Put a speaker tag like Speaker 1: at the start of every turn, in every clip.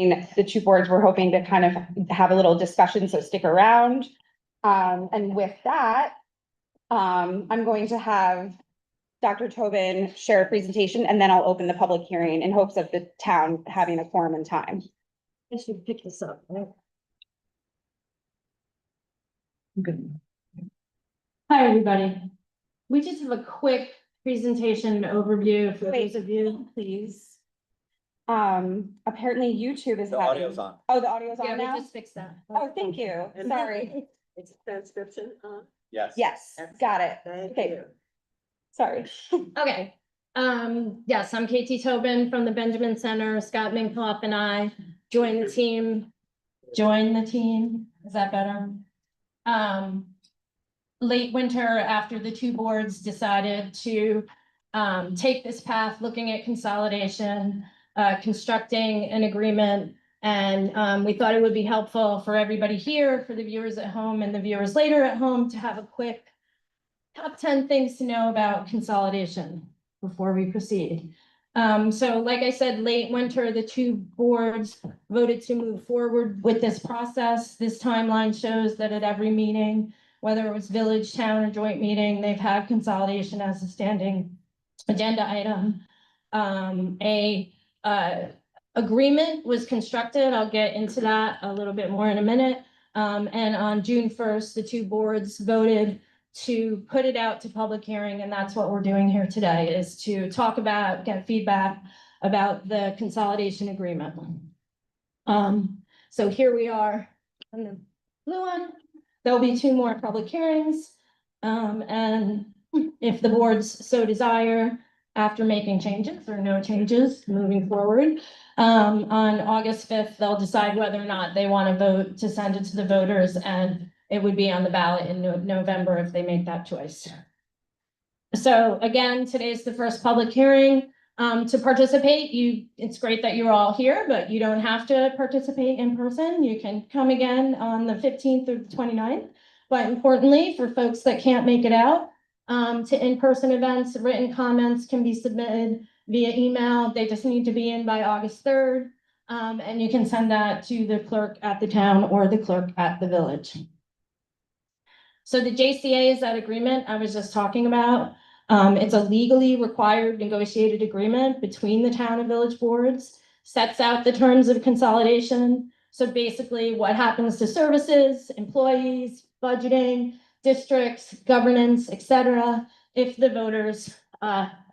Speaker 1: the two boards, we're hoping to kind of have a little discussion, so stick around. And with that, I'm going to have Dr. Tobin share a presentation, and then I'll open the public hearing in hopes of the town having a quorum in time.
Speaker 2: I should pick this up, right? Good. Hi, everybody. We just have a quick presentation overview for those of you, please.
Speaker 1: Apparently YouTube is
Speaker 3: The
Speaker 1: having.
Speaker 3: audio's on.
Speaker 1: Oh, the audio's
Speaker 2: Yeah,
Speaker 1: on
Speaker 2: we
Speaker 1: now?
Speaker 2: just fixed that.
Speaker 1: Oh, thank you. Sorry.
Speaker 4: It's a transcription,
Speaker 3: Yes.
Speaker 1: Yes, got it.
Speaker 4: Thank
Speaker 1: Okay.
Speaker 4: you.
Speaker 1: Sorry.
Speaker 2: Okay, yes, I'm Katie Tobin from the Benjamin Center. Scott Minkoff and I joined the team. Is that better? Late winter, after the two boards decided to take this path, looking at consolidation, constructing an agreement. And we thought it would be helpful for everybody here, for the viewers at home and the viewers later at home, to have a quick top 10 things to know about consolidation before we proceed. So like I said, late winter, the two boards voted to move forward with this process. This timeline shows that at every meeting, whether it was village, town, or joint meeting, they've had consolidation as a standing agenda item. Agreement was constructed. I'll get into that a little bit more in a minute. And on June 1st, the two boards voted to put it out to public hearing, and that's what we're doing here today, is to talk about, get feedback about the consolidation agreement. So here we are on the blue one. There'll be two more public hearings. And if the boards so desire, after making changes or no changes moving forward, on August 5th, they'll decide whether or not they want to vote to send it to the voters, and it would be on the ballot in November if they make that choice. So again, today's the first public hearing. To participate, it's great that you're all here, but you don't have to participate in person. You can come again on the 15th or the 29th. But importantly, for folks that can't make it out to in-person events, written comments can be submitted via email. They just need to be in by August 3rd. And you can send that to the clerk at the town or the clerk at the village. So the JCA is that agreement I was just talking about. It's a legally required negotiated agreement between the town and village boards, sets out the terms of consolidation. So basically what happens to services, employees, budgeting, districts, governance, etc., if the voters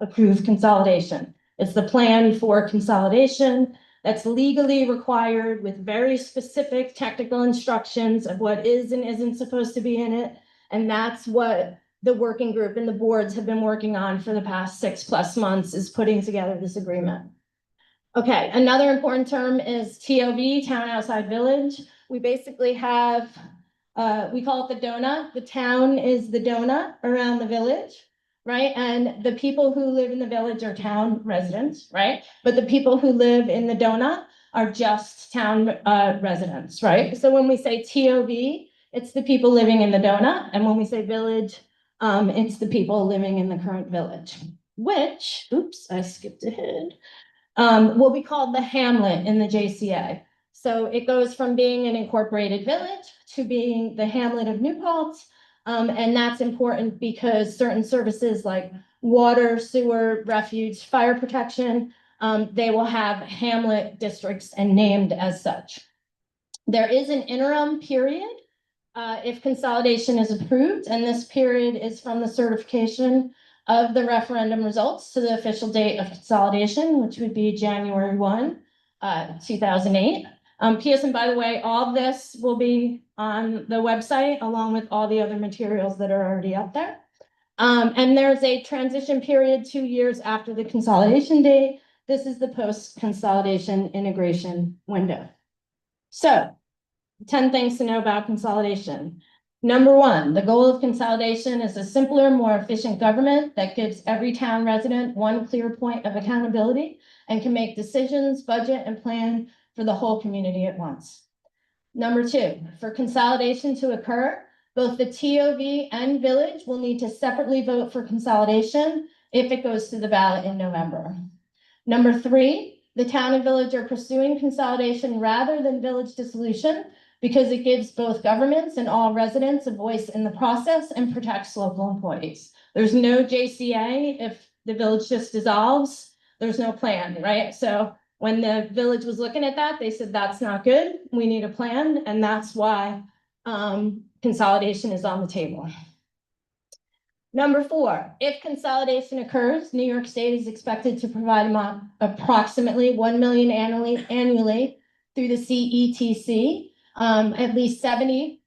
Speaker 2: approve consolidation. It's the plan for consolidation that's legally required with very specific technical instructions of what is and isn't supposed to be in it. And that's what the working group and the boards have been working on for the past 6+ months, is putting together this agreement. Okay, another important term is TOV, Town Outside Village. We basically have, we call it the donut. The town is the donut around the village, right? And the people who live in the village are town residents, right? But the people who live in the donut are just town residents, right? So when we say TOV, it's the people living in the donut. And when we say village, it's the people living in the current village, which, oops, I skipped ahead, will be called the hamlet in the JCA. So it goes from being an incorporated village to being the hamlet of New Paltz. And that's important because certain services like water, sewer, refuge, fire protection, they will have hamlet districts and named as such. There is an interim period if consolidation is approved, and this period is from the certification of the referendum results to the official date of consolidation, which would be January 1, 2008. P.S. and by the way, all of this will be on the website along with all the other materials that are already up there. And there's a transition period 2 years after the consolidation date. This is the post-consolidation integration window. So 10 things to know about consolidation. Number one, the goal of consolidation is a simpler, more efficient government that gives every town resident one clear point of accountability and can make decisions, budget, and plan for the whole community at once. Number two, for consolidation to occur, both the TOV and village will need to separately vote for consolidation if it goes to the ballot in November. Number three, the town and village are pursuing consolidation rather than village dissolution because it gives both governments and all residents a voice in the process and protects local employees. There's no JCA if the village just dissolves. There's no plan, right? So when the village was looking at that, they said, that's not good. We need a plan. And that's why consolidation is on the table. Number 4, if consolidation occurs, New York State is expected to provide approximately $1 million annually through the CETC, at least 70%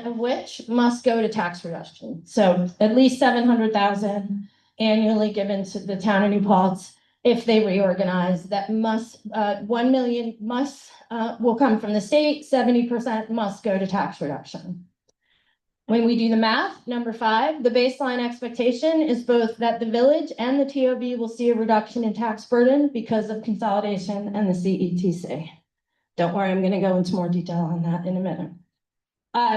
Speaker 2: of which must go to tax reduction. So at least $700,000 annually given to the town of New Paltz if they reorganize. That must $1 million will come from the state. 70% must go to tax reduction. When we do the math, number 5, the baseline expectation is both that the village and the TOB will see a reduction in tax burden because of consolidation and the CETC. Don't worry, I'm going to go into more detail on that in a minute.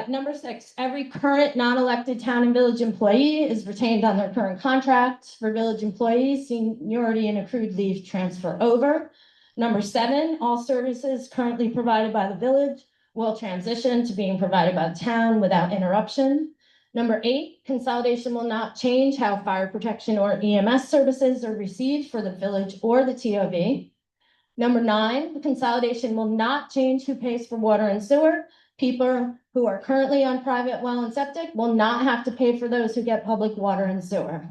Speaker 2: Number 6, every current non-elected town and village employee is retained on their current contract. For village employees, seniority and accrued leave transfer over. Number 7, all services currently provided by the village will transition to being provided by the town without interruption. Number 8, consolidation will not change how fire protection or EMS services are received for the village or the TOB. Number 9, the consolidation will not change who pays for water and sewer. People who are currently on private well and septic will not have to pay for those who get public water and sewer.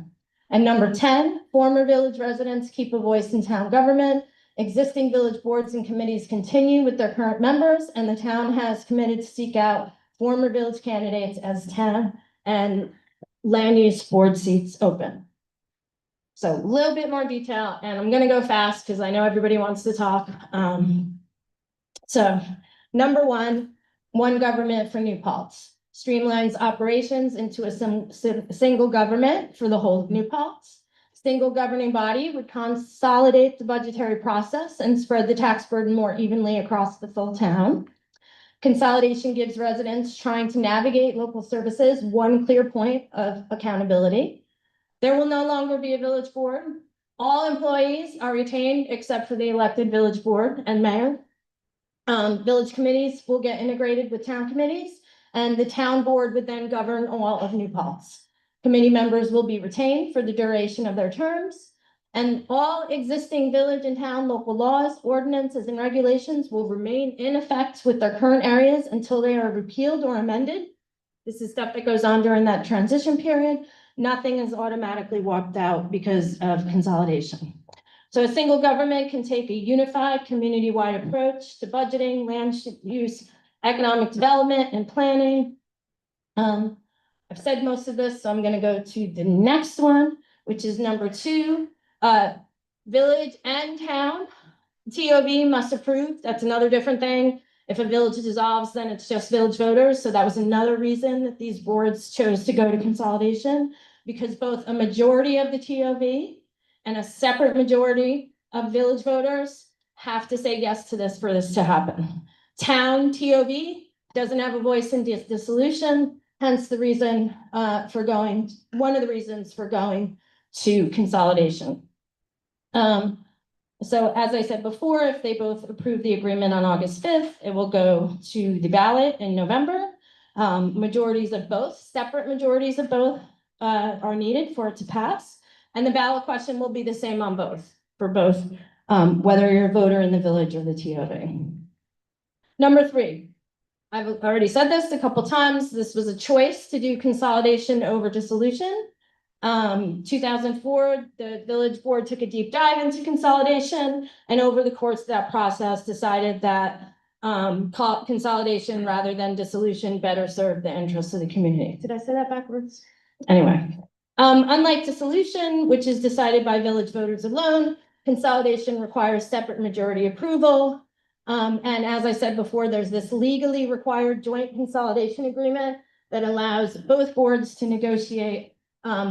Speaker 2: And number 10, former village residents keep a voice in town government. Existing village boards and committees continue with their current members, and the town has committed to seek out former village candidates as town and land use board seats open. So a little bit more detail, and I'm going to go fast because I know everybody wants to talk. So number 1, one government for New Paltz. Streamlines operations into a single government for the whole of New Paltz. Single governing body would consolidate the budgetary process and spread the tax burden more evenly across the full town. Consolidation gives residents trying to navigate local services one clear point of accountability. There will no longer be a village board. All employees are retained except for the elected village board and mayor. Village committees will get integrated with town committees, and the town board would then govern all of New Paltz. Committee members will be retained for the duration of their terms, and all existing village and town local laws, ordinances, and regulations will remain in effect with their current areas until they are repealed or amended. This is stuff that goes on during that transition period. Nothing is automatically walked out because of consolidation. So a single government can take a unified community-wide approach to budgeting, land use, economic development, and planning. I've said most of this, so I'm going to go to the next one, which is number 2. Village and town, TOB must approve. That's another different thing. If a village dissolves, then it's just village voters. So that was another reason that these boards chose to go to consolidation, because both a majority of the TOB and a separate majority of village voters have to say yes to this for this to happen. Town TOB doesn't have a voice in dissolution, hence the reason one of the reasons for going to consolidation. So as I said before, if they both approve the agreement on August 5th, it will go to the ballot in November. Majorities of both, separate majorities of both are needed for it to pass. And the ballot question will be the same on both, for both, whether you're a voter in the village or the TOB. Number 3, I've already said this a couple times. This was a choice to do consolidation over dissolution. 2004, the village board took a deep dive into consolidation, and over the course of that process decided that consolidation rather than dissolution better served the interests of the community. Did I say that backwards? Anyway, unlike dissolution, which is decided by village voters alone, consolidation requires separate majority approval. And as I said before, there's this legally required joint consolidation agreement that allows both boards to negotiate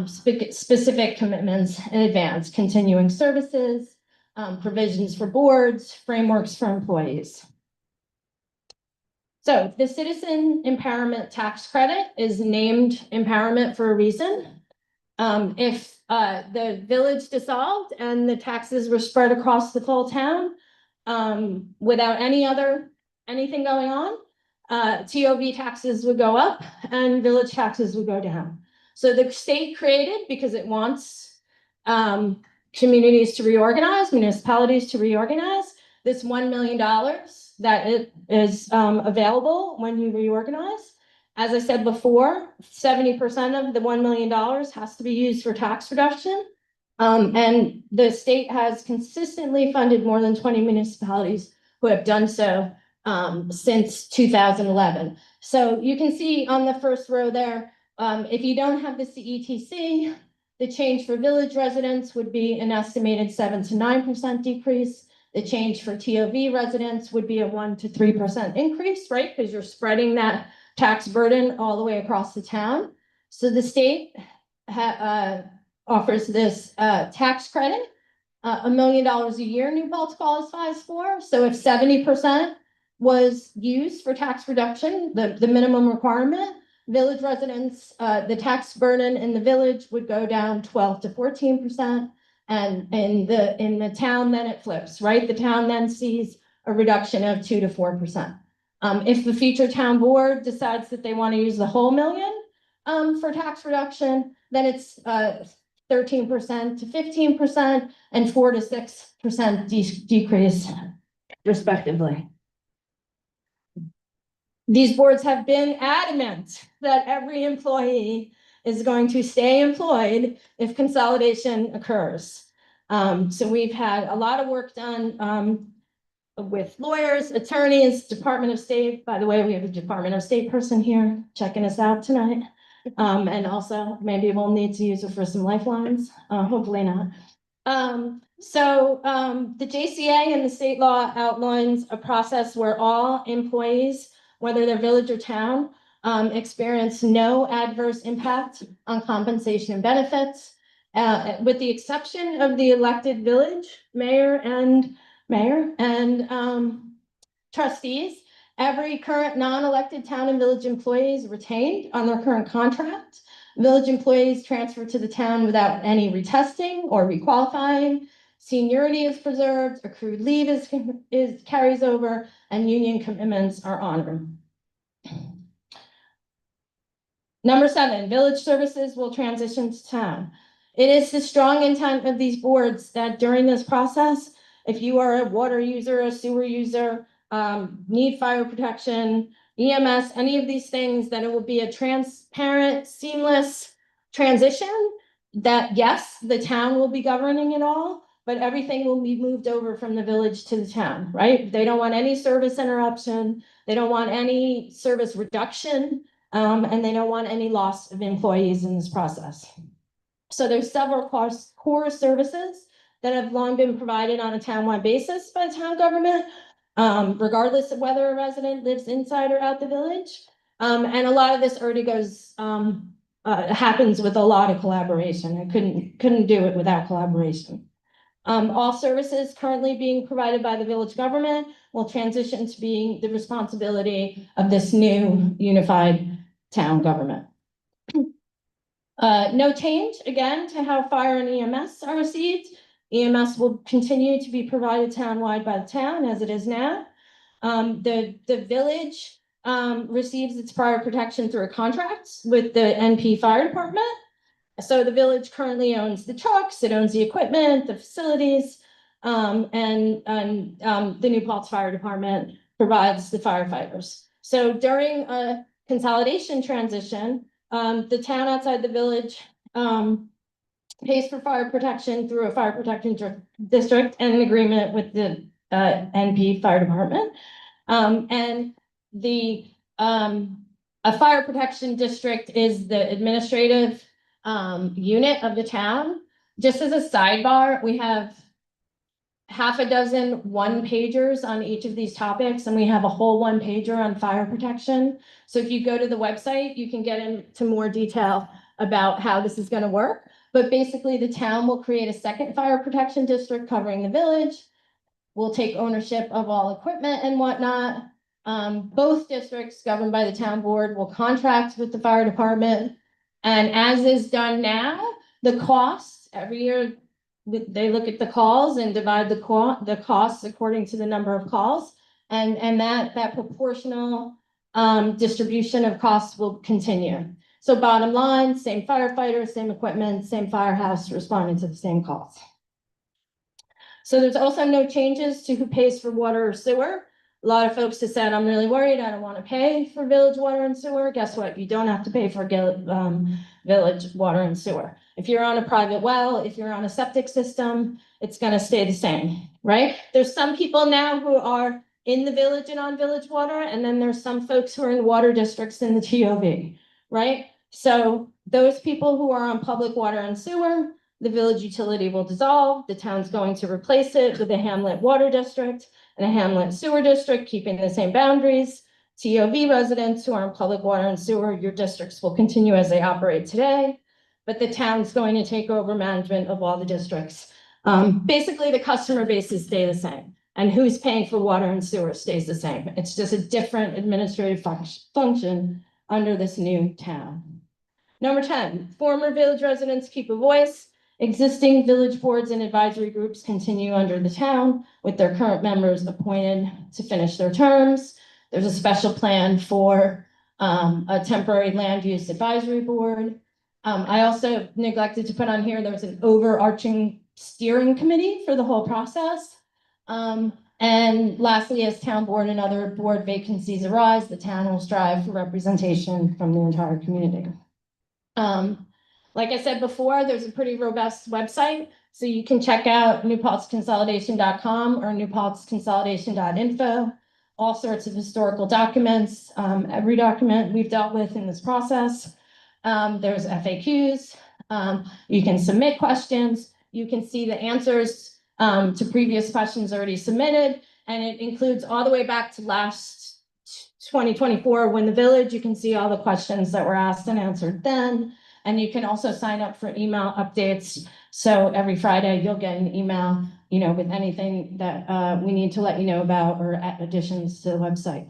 Speaker 2: specific commitments in advance, continuing services, provisions for boards, frameworks for employees. So the citizen empowerment tax credit is named empowerment for a reason. If the village dissolved and the taxes were spread across the full town, without anything going on, TOV taxes would go up and village taxes would go down. So the state created, because it wants communities to reorganize, municipalities to reorganize, this $1 million that it is available when you reorganize. As I said before, 70% of the $1 million has to be used for tax reduction. And the state has consistently funded more than 20 municipalities who have done so since 2011. So you can see on the first row there, if you don't have the CETC, the change for village residents would be an estimated 7 to 9% decrease. The change for TOV residents would be a 1 to 3% increase, right? Because you're spreading that tax burden all the way across the town. So the state offers this tax credit, $1 million a year New Paltz qualifies for. So if 70% was used for tax reduction, the minimum requirement, village residents, the tax burden in the village would go down 12 to 14%. And in the town, then it flips, right? The town then sees a reduction of 2 to 4%. If the future town board decides that they want to use the whole million for tax reduction, then it's 13% to 15% and 4 to 6% decrease respectively. These boards have been adamant that every employee is going to stay employed if consolidation occurs. So we've had a lot of work done with lawyers, attorneys, Department of State. By the way, we have a Department of State person here checking us out tonight. And also maybe we'll need to use it for some lifelines, hopefully not. The JCA and the state law outlines a process where all employees, whether they're village or town, experience no adverse impact on compensation and benefits, with the exception of the elected village mayor and trustees. Every current non-elected town and village employee is retained on their current contract. Village employees transfer to the town without any retesting or requalifying. Seniority is preserved, accrued leave is carries over, and union commitments are honored. Number 7, village services will transition to town. It is the strong intent of these boards that during this process, if you are a water user, a sewer user, need fire protection, EMS, any of these things, that it will be a transparent, seamless transition. That yes, the town will be governing it all, but everything will be moved over from the village to the town, right? They don't want any service interruption. They don't want any service reduction, and they don't want any loss of employees in this process. So there's several core services that have long been provided on a townwide basis by the town government, regardless of whether a resident lives inside or out the village. And a lot of this already goes, happens with a lot of collaboration. I couldn't do it without collaboration. All services currently being provided by the village government will transition to being the responsibility of this new unified town government. No change, again, to how fire and EMS are received. EMS will continue to be provided townwide by the town as it is now. The village receives its fire protection through a contract with the NP Fire Department. So the village currently owns the trucks, it owns the equipment, the facilities, and the New Paltz Fire Department provides the firefighters. So during a consolidation transition, the town outside the village pays for fire protection through a fire protection district and an agreement with the NP Fire Department. And a fire protection district is the administrative unit of the town. Just as a sidebar, we have half a dozen one-pagers on each of these topics, and we have a whole one-pager on fire protection. So if you go to the website, you can get into more detail about how this is going to work. But basically, the town will create a second fire protection district covering the village. We'll take ownership of all equipment and whatnot. Both districts governed by the town board will contract with the fire department. And as is done now, the costs every year, they look at the calls and divide the costs according to the number of calls. And that proportional distribution of costs will continue. So bottom line, same firefighters, same equipment, same firehouse responding to the same calls. So there's also no changes to who pays for water or sewer. A lot of folks have said, I'm really worried, I don't want to pay for village water and sewer. Guess what? You don't have to pay for village water and sewer. If you're on a private well, if you're on a septic system, it's going to stay the same, right? There's some people now who are in the village and on village water, and then there's some folks who are in water districts in the TOV, right? So those people who are on public water and sewer, the village utility will dissolve. The town's going to replace it with a hamlet water district and a hamlet sewer district, keeping the same boundaries. TOV residents who are in public water and sewer, your districts will continue as they operate today, but the town's going to take over management of all the districts. Basically, the customer bases stay the same, and who's paying for water and sewer stays the same. It's just a different administrative function under this new town. Number 10, former village residents keep a voice. Existing village boards and advisory groups continue under the town with their current members appointed to finish their terms. There's a special plan for a temporary land use advisory board. I also neglected to put on here, there's an overarching steering committee for the whole process. And lastly, as town board and other board vacancies arise, the town will strive for representation from the entire community. Like I said before, there's a pretty robust website, so you can check out newpaltzconsolidation.com or newpaltzconsolidation.info, all sorts of historical documents, every document we've dealt with in this process. There's FAQs, you can submit questions, you can see the answers to previous questions already submitted, and it includes all the way back to last 2024 when the village, you can see all the questions that were asked and answered then. And you can also sign up for email updates. So every Friday you'll get an email, with anything that we need to let you know about or additions to the website.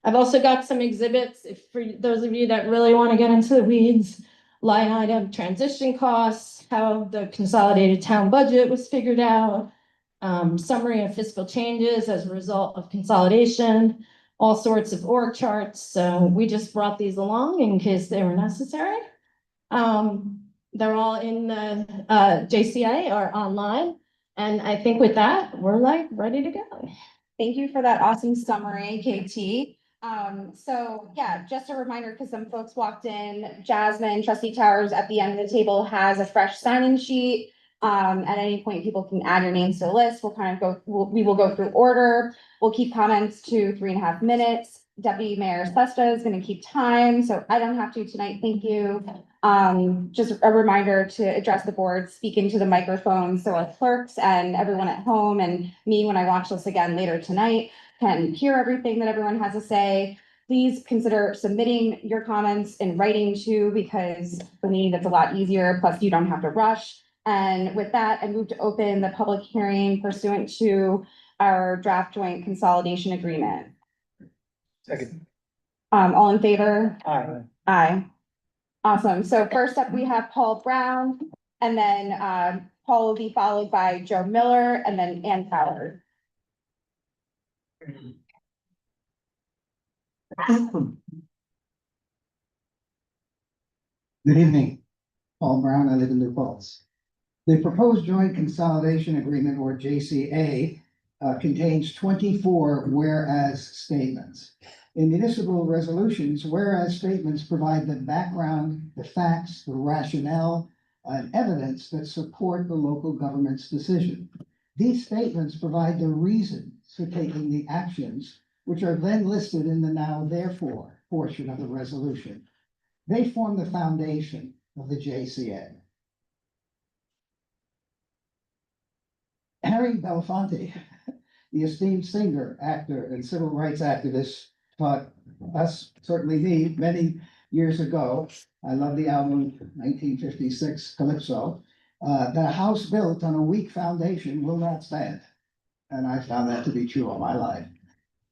Speaker 2: I've also got some exhibits for those of you that really want to get into the weeds, line item transition costs, how the consolidated town budget was figured out, summary of fiscal changes as a result of consolidation, all sorts of org charts. So we just brought these along in case they were necessary. They're all in the JCA or online. And I think with that, we're ready to go.
Speaker 1: Thank you for that awesome summary, KT. So yeah, just a reminder, because some folks walked in, Jasmine, Trustee Towers at the end of the table has a fresh sign-in sheet. At any point, people can add your names to the list. We will go through order. We'll keep comments to 3.5 minutes. Deputy Mayor Sesta is going to keep time, so I don't have to tonight. Thank you. Just a reminder to address the board, speak into the microphone so our clerks and everyone at home and me, when I watch this again later tonight, can hear everything that everyone has to say. Please consider submitting your comments in writing too, because for me, that's a lot easier. Plus, you don't have to rush. And with that, I move to open the public hearing pursuant to our draft joint consolidation agreement.
Speaker 3: Second.
Speaker 1: All in favor?
Speaker 3: Aye.
Speaker 1: Aye. Awesome. So first up, we have Paul Brown, and then Paul will be followed by Joe Miller and then Ann Howard.
Speaker 3: Good evening. Paul Brown, I live in New Paltz. The proposed joint consolidation agreement, or JCA, contains 24 whereas statements. In municipal resolutions, whereas statements provide the background, the facts, the rationale, and evidence that support the local government's decision. These statements provide the reason for taking the actions, which are then listed in the now therefore portion of the resolution. They form the foundation of the JCA. Harry Belafonte, the esteemed singer, actor, and civil rights activist, taught us, certainly me, many years ago. I love the album 1956 Calypso. That a house built on a weak foundation will not stand. And I found that to be true all my life.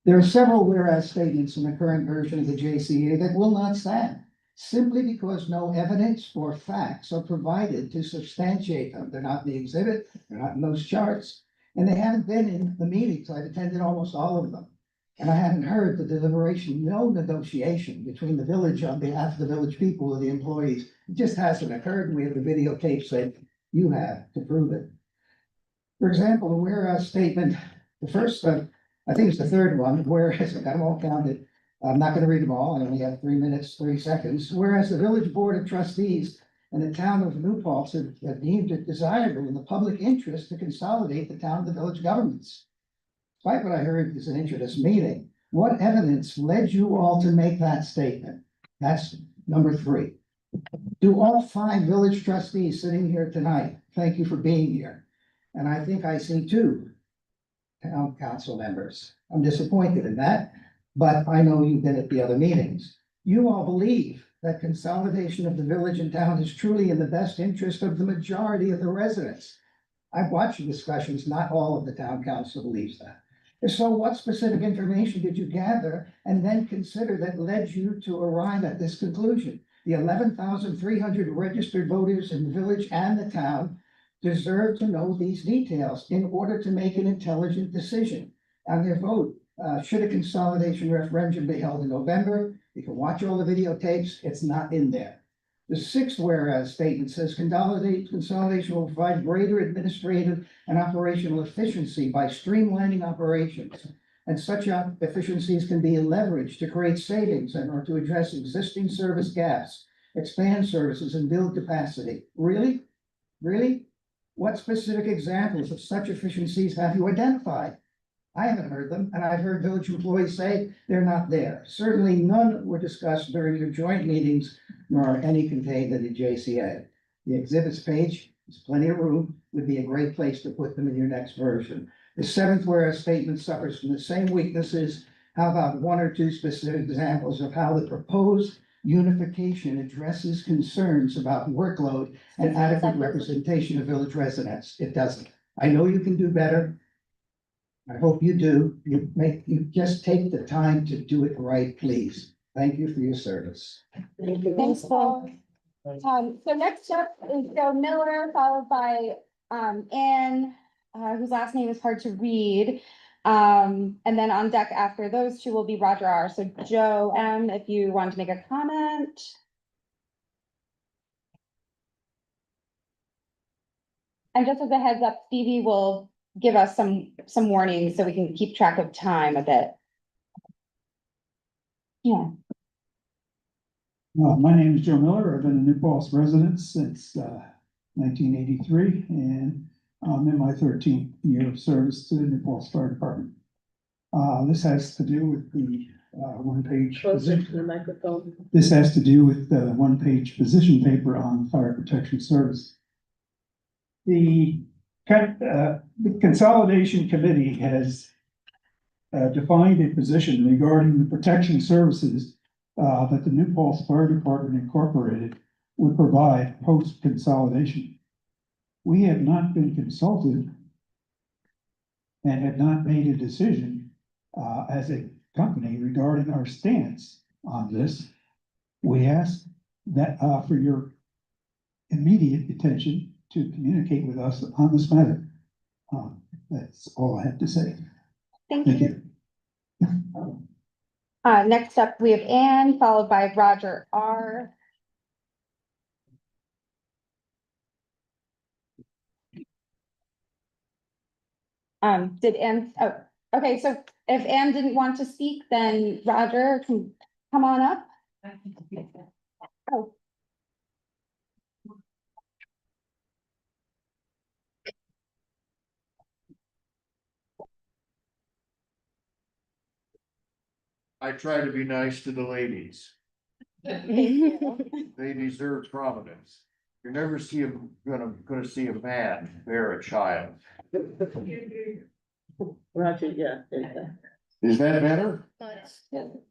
Speaker 3: There are several whereas statements in the current version of the JCA that will not stand. simply because no evidence or facts are provided to substantiate them. They're not in the exhibit, they're not in those charts, and they haven't been in the meetings. I've attended almost all of them. And I haven't heard the deliberation, no negotiation between the village on behalf of the village people or the employees. It just hasn't occurred. We have the videotapes that you have to prove it. For example, the whereas statement, the first, I think it's the third one, whereas, I got them all counted. I'm not gonna read them all, I only have 3 minutes, 30 seconds. Whereas the village board of trustees and the town of New Paltz have deemed it desirable in the public interest to consolidate the town and the village governments. Despite what I heard is an interest meeting, what evidence led you all to make that statement? That's number 3. Do all 5 village trustees sitting here tonight, thank you for being here. And I think I see 2 town council members. I'm disappointed in that, but I know you've been at the other meetings. You all believe that consolidation of the village and town is truly in the best interest of the majority of the residents. I've watched the discussions, not all of the town council believes that. So what specific information did you gather and then consider that led you to arrive at this conclusion? The 11,300 registered voters in the village and the town deserve to know these details in order to make an intelligent decision on their vote. Should a consolidation referendum be held in November? You can watch all the videotapes, it's not in there. The 6th whereas statement says consolidation will provide greater administrative and operational efficiency by streamlining operations. And such efficiencies can be leveraged to create savings and or to address existing service gaps, expand services and build capacity. Really? Really? What specific examples of such efficiencies have you identified? I haven't heard them, and I've heard village employees say they're not there. Certainly none were discussed during your joint meetings, nor are any contained in the JCA. The exhibits page, there's plenty of room, would be a great place to put them in your next version. The 7th whereas statement suffers from the same weaknesses. How about 1 or 2 specific examples of how the proposed unification addresses concerns about workload and adequate representation of village residents? It doesn't. I know you can do better. I hope you do. You just take the time to do it right, please. Thank you for your service.
Speaker 1: Thanks, Paul. So next up is Joe Miller, followed by, Ann, whose last name is hard to read. And then on deck after those 2 will be Roger R. So Joe M., if you want to make a comment. And just as a heads up, Stevie will give us some warnings so we can keep track of time a bit. Yeah.
Speaker 4: My name is Joe Miller. I've been a New Paltz resident since 1983, and I'm in my 13th year of service to the New Paltz Fire Department. This has to do with the one-page position. This has to do with the one-page position paper on fire protection service. The Consolidation Committee has defined a position regarding the protection services that the New Paltz Fire Department Incorporated would provide post-consolidation. We have not been consulted and have not made a decision as a company regarding our stance on this. We ask that for your immediate attention to communicate with us on this matter. That's all I have to say.
Speaker 1: Thank
Speaker 4: Thank
Speaker 1: you.
Speaker 4: you.
Speaker 1: Next up, we have Ann, followed by Roger R. Did Ann, oh, okay, so if Ann didn't want to speak, then Roger can come on up. Oh.
Speaker 5: I try to be nice to the ladies.
Speaker 1: Thank you.
Speaker 5: They deserve prominence. You're never gonna see a man bear a child.
Speaker 6: Roger, yeah.
Speaker 5: Is that better?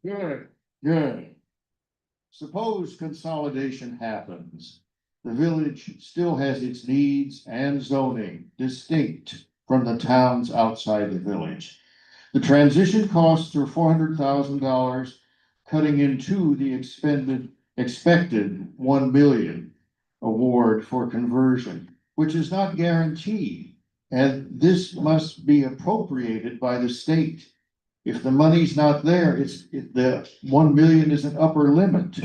Speaker 5: Good, good. Suppose consolidation happens. The village still has its needs and zoning distinct from the towns outside the village. The transition costs are $400,000, cutting into the expended expected 1 million award for conversion, which is not guaranteed. And this must be appropriated by the state. If the money's not there, the 1 million is an upper limit.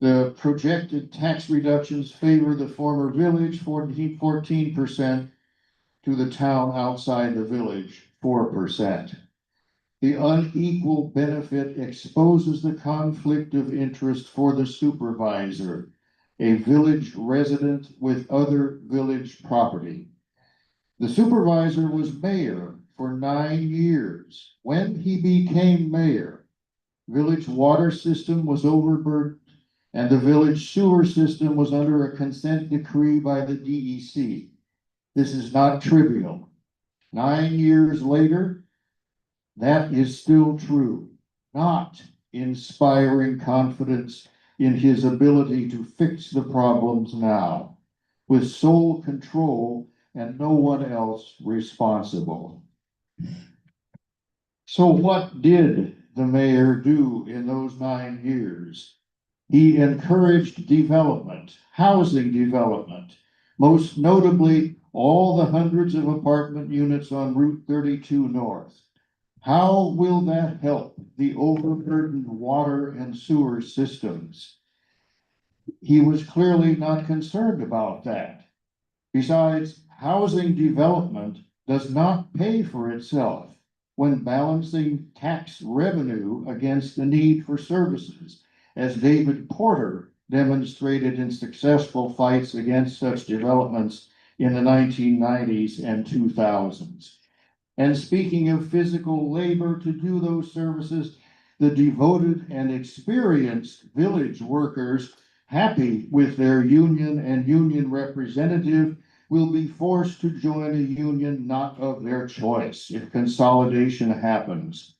Speaker 5: The projected tax reductions favor the former village, 14%, to the town outside the village, 4%. The unequal benefit exposes the conflict of interest for the supervisor, a village resident with other village property. The supervisor was mayor for 9 years. When he became mayor, village water system was overburdened and the village sewer system was under a consent decree by the DEC. This is not trivial. 9 years later, that is still true, not inspiring confidence in his ability to fix the problems now, with sole control and no one else responsible. So what did the mayor do in those 9 years? He encouraged development, housing development, most notably all the hundreds of apartment units on Route 32 North. How will that help the overburdened water and sewer systems? He was clearly not concerned about that. Besides, housing development does not pay for itself when balancing tax revenue against the need for services, as David Porter demonstrated in successful fights against such developments in the 1990s and 2000s. And speaking of physical labor to do those services, the devoted and experienced village workers, happy with their union and union representative, will be forced to join a union not of their choice if consolidation happens.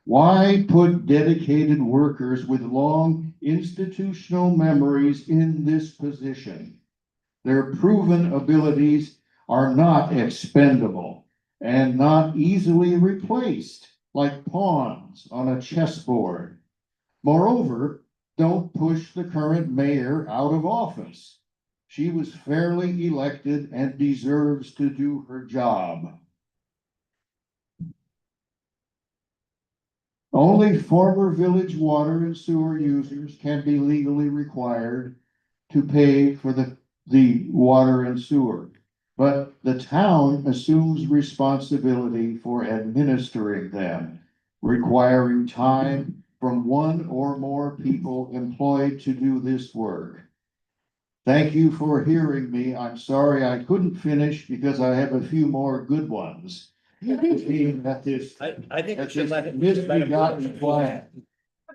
Speaker 5: Why put dedicated workers with long institutional memories in this position? Their proven abilities are not expendable and not easily replaced like pawns on a chessboard. Moreover, don't push the current mayor out of office. She was fairly elected and deserves to do her job. Only former village water and sewer users can be legally required to pay for the water and sewer. But the town assumes responsibility for administering them, requiring time from one or more people employed to do this work. Thank you for hearing me. I'm sorry I couldn't finish because I have a few more good ones. Being that this,
Speaker 6: I think we
Speaker 5: that
Speaker 6: should
Speaker 5: this
Speaker 6: let him.
Speaker 5: misbegotten plan.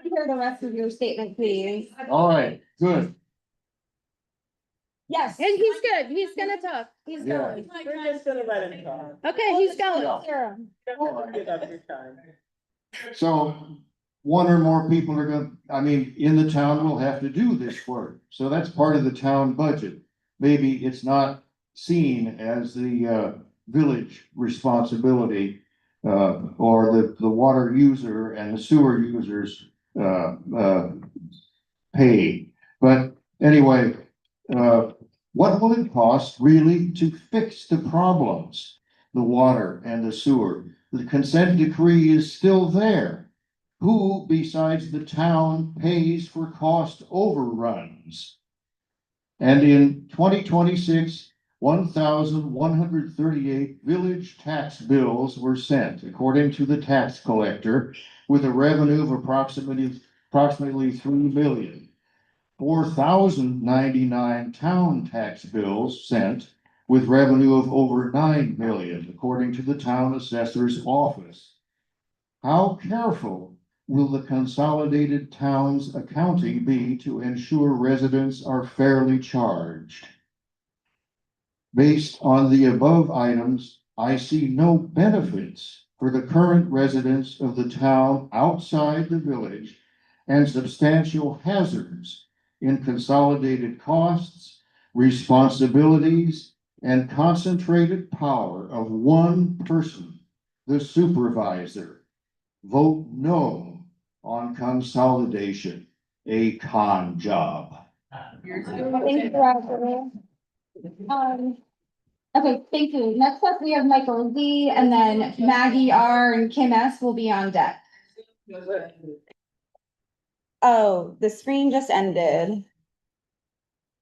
Speaker 1: Hear the rest of your statement, please.
Speaker 5: All right, good.
Speaker 1: Yes.
Speaker 2: And he's good. He's gonna talk. He's
Speaker 5: Yeah.
Speaker 2: going.
Speaker 6: We're just gonna let him talk.
Speaker 2: Okay, he's going.
Speaker 1: Sarah.
Speaker 6: Give up your time.
Speaker 5: So one or more people are in the town will have to do this work. So that's part of the town budget. Maybe it's not seen as the village responsibility or the water user and the sewer users pay. But anyway, what will it cost really to fix the problems? The water and the sewer. The consent decree is still there. Who besides the town pays for cost overruns? And in 2026, 1,138 village tax bills were sent, according to the tax collector, with a revenue of approximately 3 million. 4,099 town tax bills sent with revenue of over 9 million, according to the town assessor's office. How careful will the consolidated town's accounting be to ensure residents are fairly charged? Based on the above items, I see no benefits for the current residents of the town outside the village and substantial hazards in consolidated costs, responsibilities, and concentrated power of one person, the supervisor. Vote no on consolidation. a con job.
Speaker 1: Thank you, Roger. Okay, thank you. Next up, we have Michael Z, and then Maggie R and Kim S will be on deck. Oh, the screen just ended.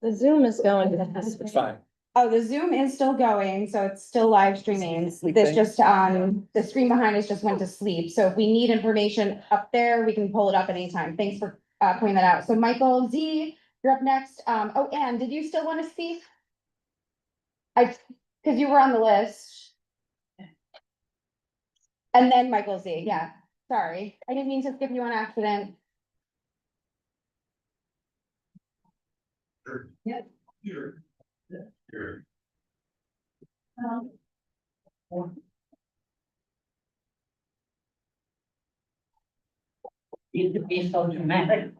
Speaker 2: The Zoom is going.
Speaker 6: It's fine.
Speaker 1: Oh, the Zoom is still going, so it's still live streaming. This just, the screen behind us just went to sleep. So if we need information up there, we can pull it up at any time. Thanks for pointing that out. So Michael Z, you're up next. Oh, Anne, did you still want to speak? Because you were on the list. And then Michael Z, yeah. Sorry, I didn't mean to skip you on accident.
Speaker 7: Need to be so dramatic.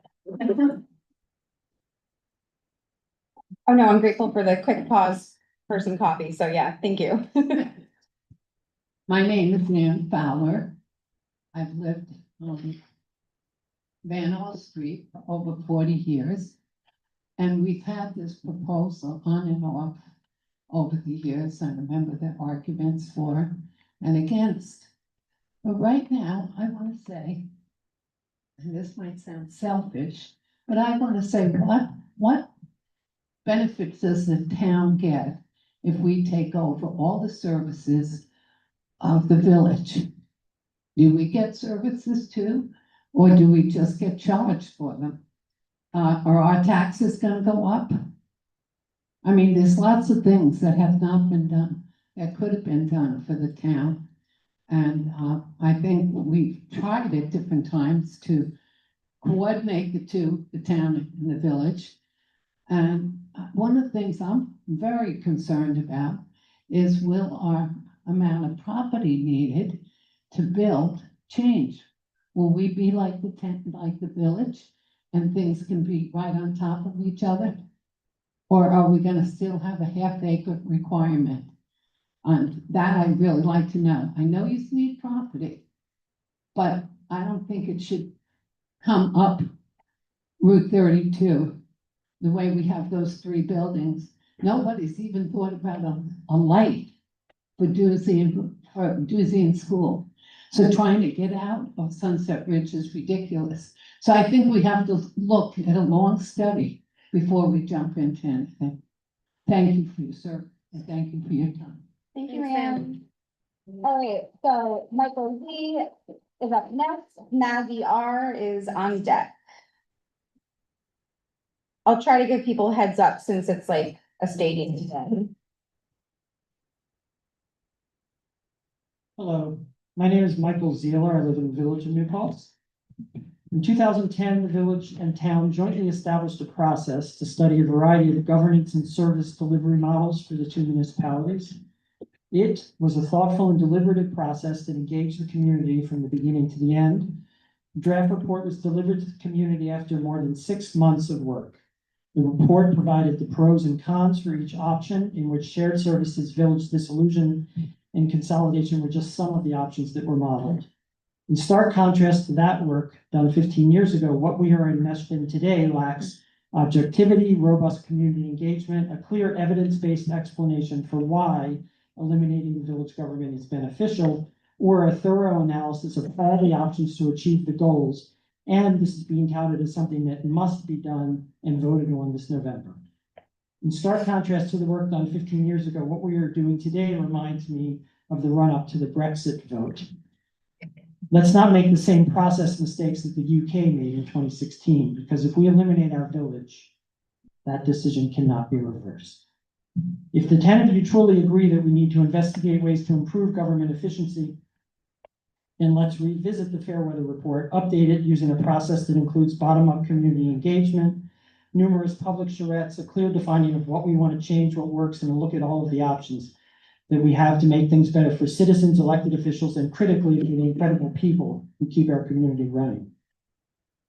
Speaker 1: Oh, no, I'm grateful for the quick pause for some coffee. So yeah, thank you.
Speaker 7: My name is Nan Fowler. I've lived on Van Hall Street for over 40 years. And we've had this proposal on and off over the years. I remember the arguments for and against. But right now, I want to say, and this might sound selfish, but I want to say, what benefits does the town get if we take over all the services of the village? Do we get services too, or do we just get charged for them? Are our taxes gonna go up? I mean, there's lots of things that have not been done, that could have been done for the town. And I think we've tried at different times to coordinate the two, the town and the village. And one of the things I'm very concerned about is, will our amount of property needed to build change? Will we be like the village, and things can be right on top of each other? Or are we gonna still have a half-acre requirement? And that I'd really like to know. I know you need property, but I don't think it should come up Route 32, the way we have those three buildings. Nobody's even thought about a light for Doozy in school. So trying to get out of Sunset Ridge is ridiculous. So I think we have to look at a long study before we jump into anything. Thank you for your service, and thank you for your time.
Speaker 1: Thank you,
Speaker 2: Thanks, Anne.
Speaker 1: Anne. All right, so Michael Z is up next. Maggie R is on deck. I'll try to give people a heads up since it's like a stadium event.
Speaker 8: Hello, my name is Michael Zeeler. I live in the village of New Paltz. In 2010, the village and town jointly established a process to study a variety of governance and service delivery models for the two municipalities. It was a thoughtful and deliberative process that engaged the community from the beginning to the end. The draft report was delivered to the community after more than 6 months of work. The report provided the pros and cons for each option, in which shared services, village dissolution, and consolidation were just some of the options that were modeled. In stark contrast to that work done 15 years ago, what we are enmeshed in today lacks objectivity, robust community engagement, a clear evidence-based explanation for why eliminating the village government is beneficial, or a thorough analysis of all the options to achieve the goals. And this is being touted as something that must be done and voted on this November. In stark contrast to the work done 15 years ago, what we are doing today reminds me of the run-up to the Brexit vote. Let's not make the same process mistakes that the UK made in 2016, because if we eliminate our village, that decision cannot be reversed. If the 10 of you truly agree that we need to investigate ways to improve government efficiency, then let's revisit the Fairweather report, update it using a process that includes bottom-up community engagement, numerous public charrettes, a clear defining of what we want to change, what works, and a look at all of the options that we have to make things better for citizens, elected officials, and critically for the incredible people who keep our community running.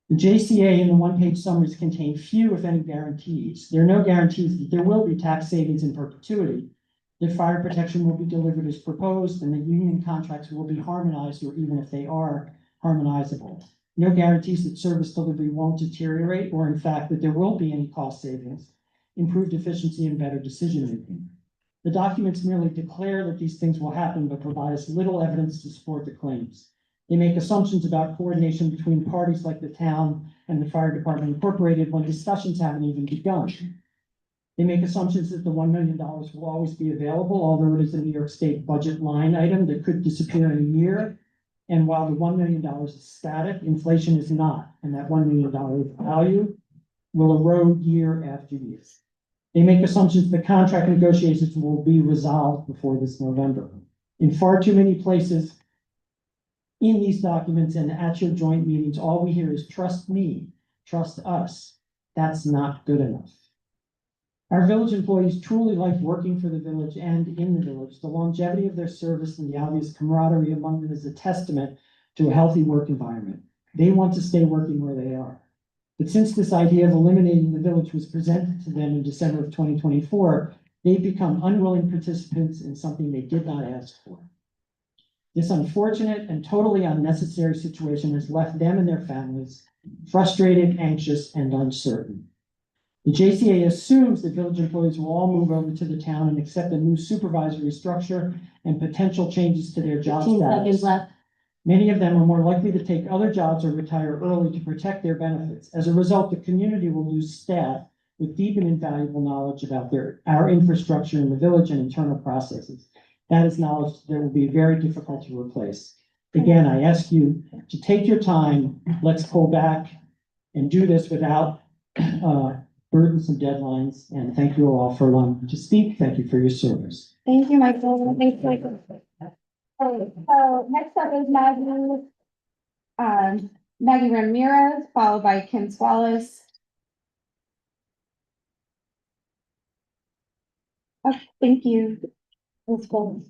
Speaker 8: The JCA and the one-page summaries contain few, if any, guarantees. There are no guarantees that there will be tax savings in perpetuity, that fire protection will be delivered as proposed, and that union contracts will be harmonized, or even if they are harmonizable. No guarantees that service delivery won't deteriorate, or in fact, that there will be any cost savings, improved efficiency, and better decision-making. The documents merely declare that these things will happen, but provide us little evidence to support the claims. They make assumptions about coordination between parties like the town and the fire department incorporated when discussions haven't even begun. They make assumptions that the $1 million will always be available, although it is a New York State budget line item that could disappear in a year. And while the $1 million is static, inflation is not, and that $1 million value will erode year after year. They make assumptions that contract negotiations will be resolved before this November. In far too many places in these documents and at your joint meetings, all we hear is trust me, trust us. That's not good enough. Our village employees truly like working for the village and in the village. The longevity of their service and the obvious camaraderie among them is a testament to a healthy work environment. They want to stay working where they are. But since this idea of eliminating the village was presented to them in December of 2024, they've become unwilling participants in something they did not ask for. This unfortunate and totally unnecessary situation has left them and their families frustrated, anxious, and uncertain. The JCA assumes that village employees will all move over to the town and accept a new supervisory structure and potential changes to their job
Speaker 2: 15
Speaker 8: status.
Speaker 2: seconds left.
Speaker 8: Many of them are more likely to take other jobs or retire early to protect their benefits. As a result, the community will lose staff with deep and invaluable knowledge about our infrastructure in the village and internal processes. That is knowledge that will be very difficult to replace. Again, I ask you to take your time. Let's pull back and do this without burdensome deadlines. And thank you all for allowing me to speak. Thank you for your service.
Speaker 1: Thank you, Michael. Thanks, Michael. Okay, so next up is Maggie Ramirez, followed by Kim Swallis. Oh, thank you. Let's go.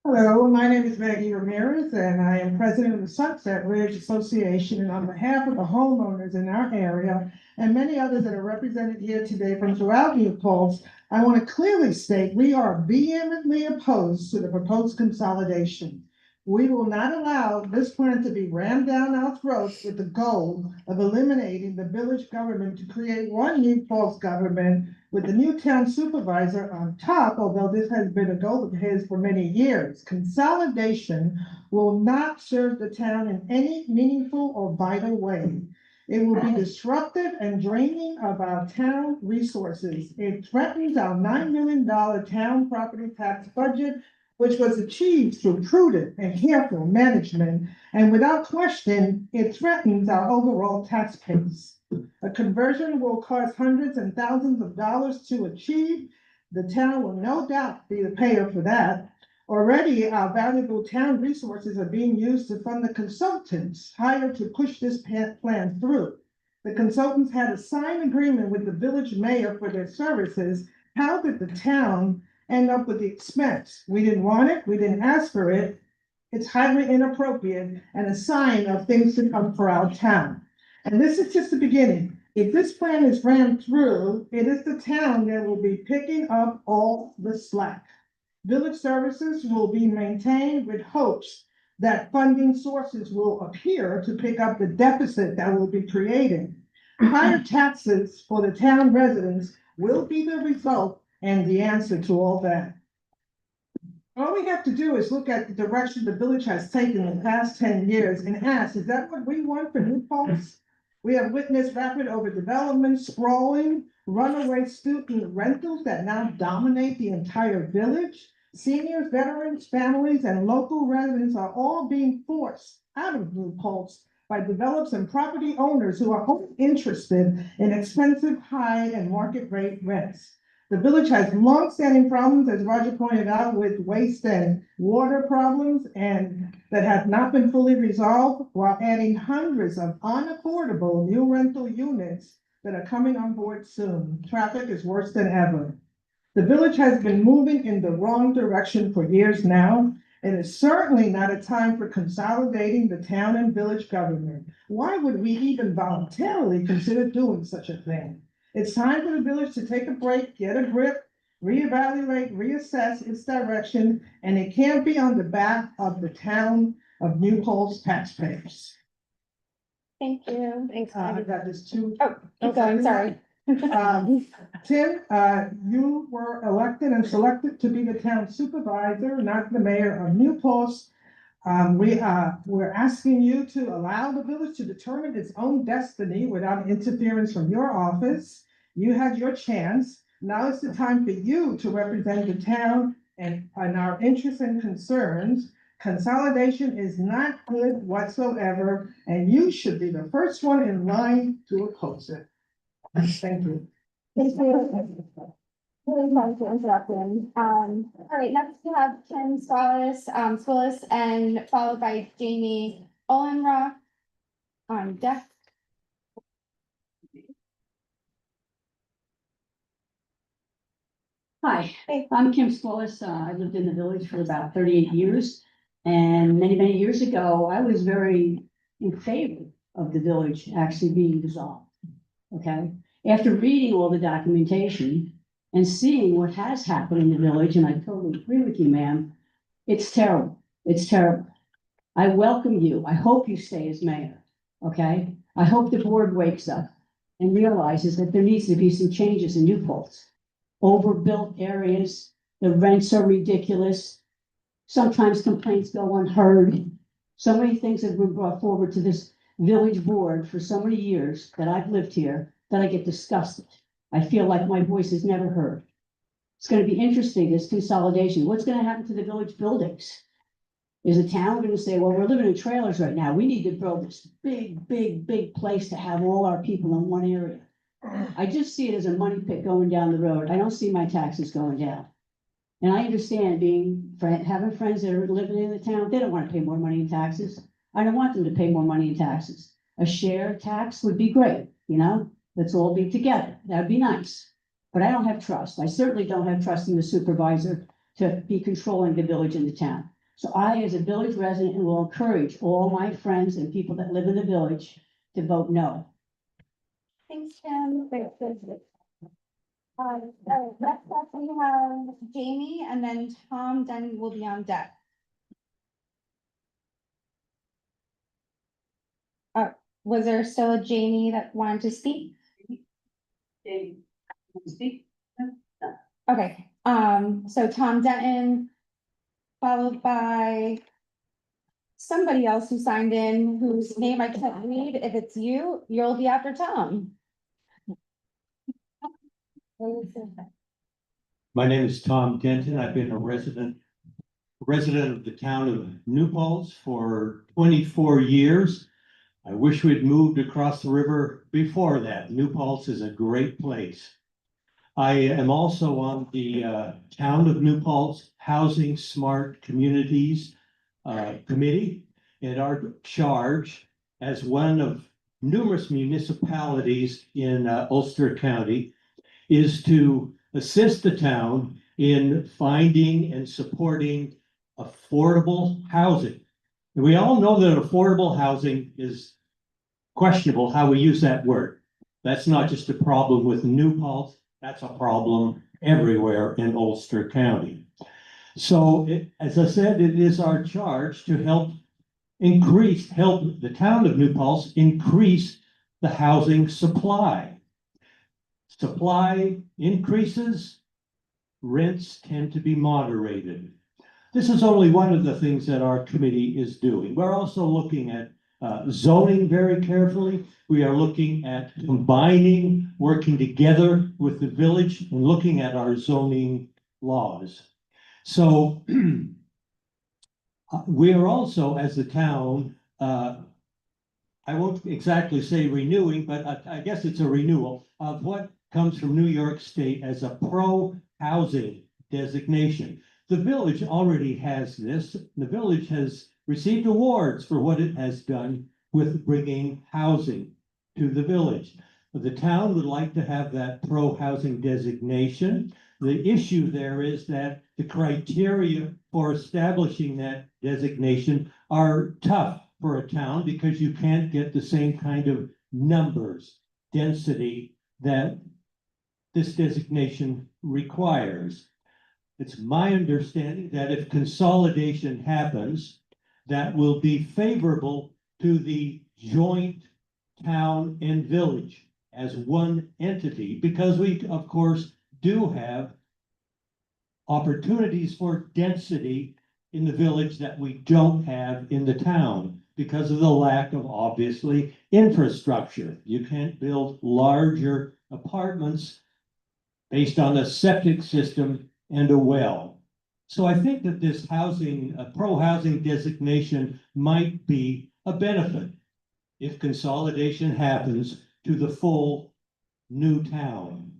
Speaker 9: Hello, my name is Maggie Ramirez, and I am president of the Sunset Ridge Association. And on behalf of the homeowners in our area and many others that are represented here today from throughout New Paltz, I want to clearly state we are vehemently opposed to the proposed consolidation. We will not allow this plan to be rammed down our throats with the goal of eliminating the village government to create one New Paltz government with the new town supervisor on top, although this has been a goal of his for many years. Consolidation will not serve the town in any meaningful or vital way. It will be disruptive and draining of our town resources. It threatens our $9 million town property tax budget, which was achieved through prudent and careful management, and without question, it threatens our overall tax base. A conversion will cost hundreds and thousands of dollars to achieve. The town will no doubt be the payer for that. Already, our valuable town resources are being used to fund the consultants hired to push this plan through. The consultants had a signed agreement with the village mayor for their services. How did the town end up with the expense? We didn't want it, we didn't ask for it. It's highly inappropriate and a sign of things to come for our town. And this is just the beginning. If this plan is ran through, it is the town that will be picking up all the slack. Village services will be maintained with hopes that funding sources will appear to pick up the deficit that will be created. Higher taxes for the town residents will be the result and the answer to all that. All we have to do is look at the direction the village has taken in the past 10 years and ask, is that what we want for New Paltz? We have witnessed rapid overdevelopment, sprawling, runaway student rentals that now dominate the entire village. Seniors, veterans, families, and local residents are all being forced out of New Paltz by developers and property owners who are only interested in expensive, high, and market rate rents. The village has longstanding problems, as Roger pointed out, with waste and water problems, and that have not been fully resolved, while adding hundreds of unaffordable new rental units that are coming on board soon. Traffic is worse than ever. The village has been moving in the wrong direction for years now, and it's certainly not a time for consolidating the town and village government. Why would we even voluntarily consider doing such a thing? It's time for the village to take a break, get a grip, reevaluate, reassess its direction, and it can't be on the back of the town of New Paltz taxpayers.
Speaker 1: Thank you. Thanks.
Speaker 9: I've got this too.
Speaker 1: Oh, keep going, sorry.
Speaker 9: Tim, you were elected and selected to be the town supervisor, not the mayor of New Paltz. We're asking you to allow the village to determine its own destiny without interference from your office. You had your chance. Now is the time for you to represent the town and our interests and concerns. Consolidation is not good whatsoever, and you should be the first one in line to oppose it. Thank you.
Speaker 1: Thank you. Really sorry to interrupt him. All right, next we have Kim Swillis, and followed by Jamie Olenrock on deck.
Speaker 10: Hi,
Speaker 1: Hey.
Speaker 10: I'm Kim Spollis. I lived in the village for about 38 years. And many years ago, I was very in favor of the village actually being dissolved. Okay, after reading all the documentation and seeing what has happened in the village, and I totally agree with you, ma'am, it's terrible. It's terrible. I welcome you. I hope you stay as mayor. Okay, I hope the board wakes up and realizes that there needs to be some changes in New Paltz. Overbuilt areas, the rents are ridiculous. Sometimes complaints go unheard. So many things have been brought forward to this village board for so many years that I've lived here that I get disgusted. I feel like my voice is never heard. It's gonna be interesting, this consolidation. What's gonna happen to the village buildings? Is the town gonna say, well, we're living in trailers right now. We need to build this big place to have all our people in one area. I just see it as a money pit going down the road. I don't see my taxes going down. And I understand having friends that are living in the town, they don't want to pay more money in taxes. I don't want them to pay more money in taxes. A share tax would be great, you know? Let's all be together. That'd be nice. But I don't have trust. I certainly don't have trust in the supervisor to be controlling the village and the town. So I, as a village resident, will encourage all my friends and people that live in the village to vote no.
Speaker 1: Thanks, Kim. Thanks. Next up we have Jamie, and then Tom Denny will be on deck. Was there still a Jamie that wanted to speak? Okay, so Tom Denton, followed by somebody else who signed in, whose name I can't read. If it's you, you'll be after Tom.
Speaker 11: My name is Tom Denton. I've been a resident of the town of New Paltz for 24 years. I wish we'd moved across the river before that. New Paltz is a great place. I am also on the Town of New Paltz Housing Smart Communities Committee, and our charge as one of numerous municipalities in Ulster County is to assist the town in finding and supporting affordable housing. And we all know that affordable housing is questionable how we use that word. That's not just a problem with New Paltz, that's a problem everywhere in Ulster County. So as I said, it is our charge to help the town of New Paltz increase the housing supply. Supply increases, rents tend to be moderated. This is only one of the things that our committee is doing. We're also looking at zoning very carefully. We are looking at combining, working together with the village and looking at our zoning laws. So we are also, as the town, I won't exactly say renewing, but I guess it's a renewal of what comes from New York State as a pro-housing designation. The village already has this. The village has received awards for what it has done with bringing housing to the village. The town would like to have that pro-housing designation. The issue there is that the criteria for establishing that designation are tough for a town because you can't get the same kind of numbers, density that this designation requires. It's my understanding that if consolidation happens, that will be favorable to the joint town and village as one entity, because we, of course, do have opportunities for density in the village that we don't have in the town because of the lack of, obviously, infrastructure. You can't build larger apartments based on a septic system and a well. So I think that this housing, pro-housing designation might be a benefit if consolidation happens to the full new town.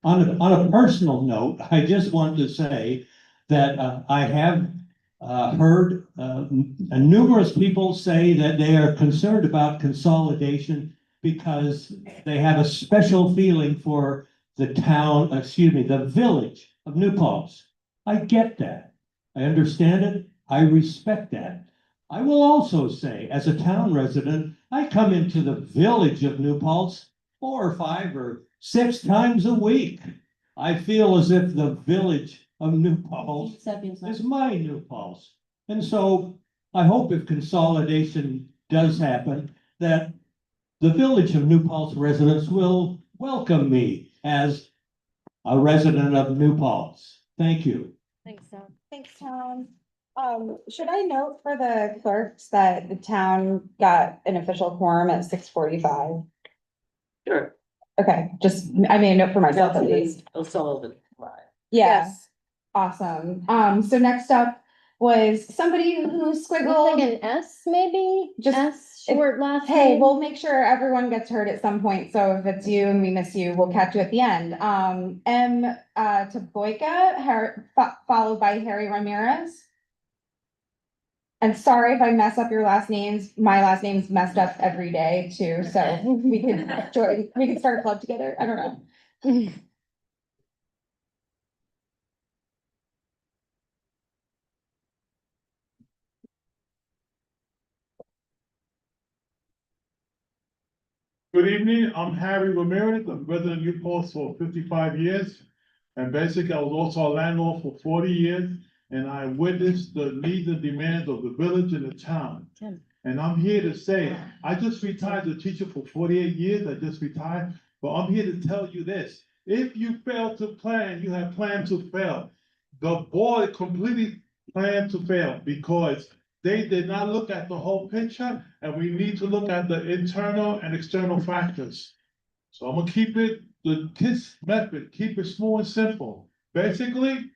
Speaker 11: On a personal note, I just want to say that I have heard numerous people say that they are concerned about consolidation because they have a special feeling for the town, the village of New Paltz. I get that. I understand it. I respect that. I will also say, as a town resident, I come into the village of New Paltz 4 or 5 or 6 times a week. I feel as if the village of New Paltz is my New Paltz. And so I hope if consolidation does happen, that the village of New Paltz residents will welcome me as a resident of New Paltz. Thank you.
Speaker 2: Thanks, Tom.
Speaker 1: Thanks, Tom. Should I note for the clerks that the town got an official quorum at 6:45?
Speaker 6: Sure.
Speaker 1: Okay, just, I made a note for myself at least.
Speaker 6: O'Sullivan.
Speaker 1: Yeah, awesome. So next up was somebody who
Speaker 2: Looks
Speaker 1: squiggled.
Speaker 2: like an S, maybe?
Speaker 1: Just-
Speaker 2: S, short last
Speaker 1: Hey,
Speaker 2: name?
Speaker 1: we'll make sure everyone gets heard at some point, so if it's you and we miss you, we'll catch you at the end. M. Taboyka, followed by Harry Ramirez. And sorry if I mess up your last names, my last name's messed up every day too, so we could start a club together, I don't know.
Speaker 12: Good evening, I'm Harry Ramirez, I'm resident of New Paltz for 55 years. And basically, I was also a landlord for 40 years, and I witnessed the needs and demands of the village and the town. And I'm here to say, I just retired as a teacher for 48 years, I just retired, but I'm here to tell you this. If you fail to plan, you have planned to fail. The board completely planned to fail because they did not look at the whole picture, and we need to look at the internal and external factors. So I'm gonna keep it, the KISS method, keep it small and simple. Basically,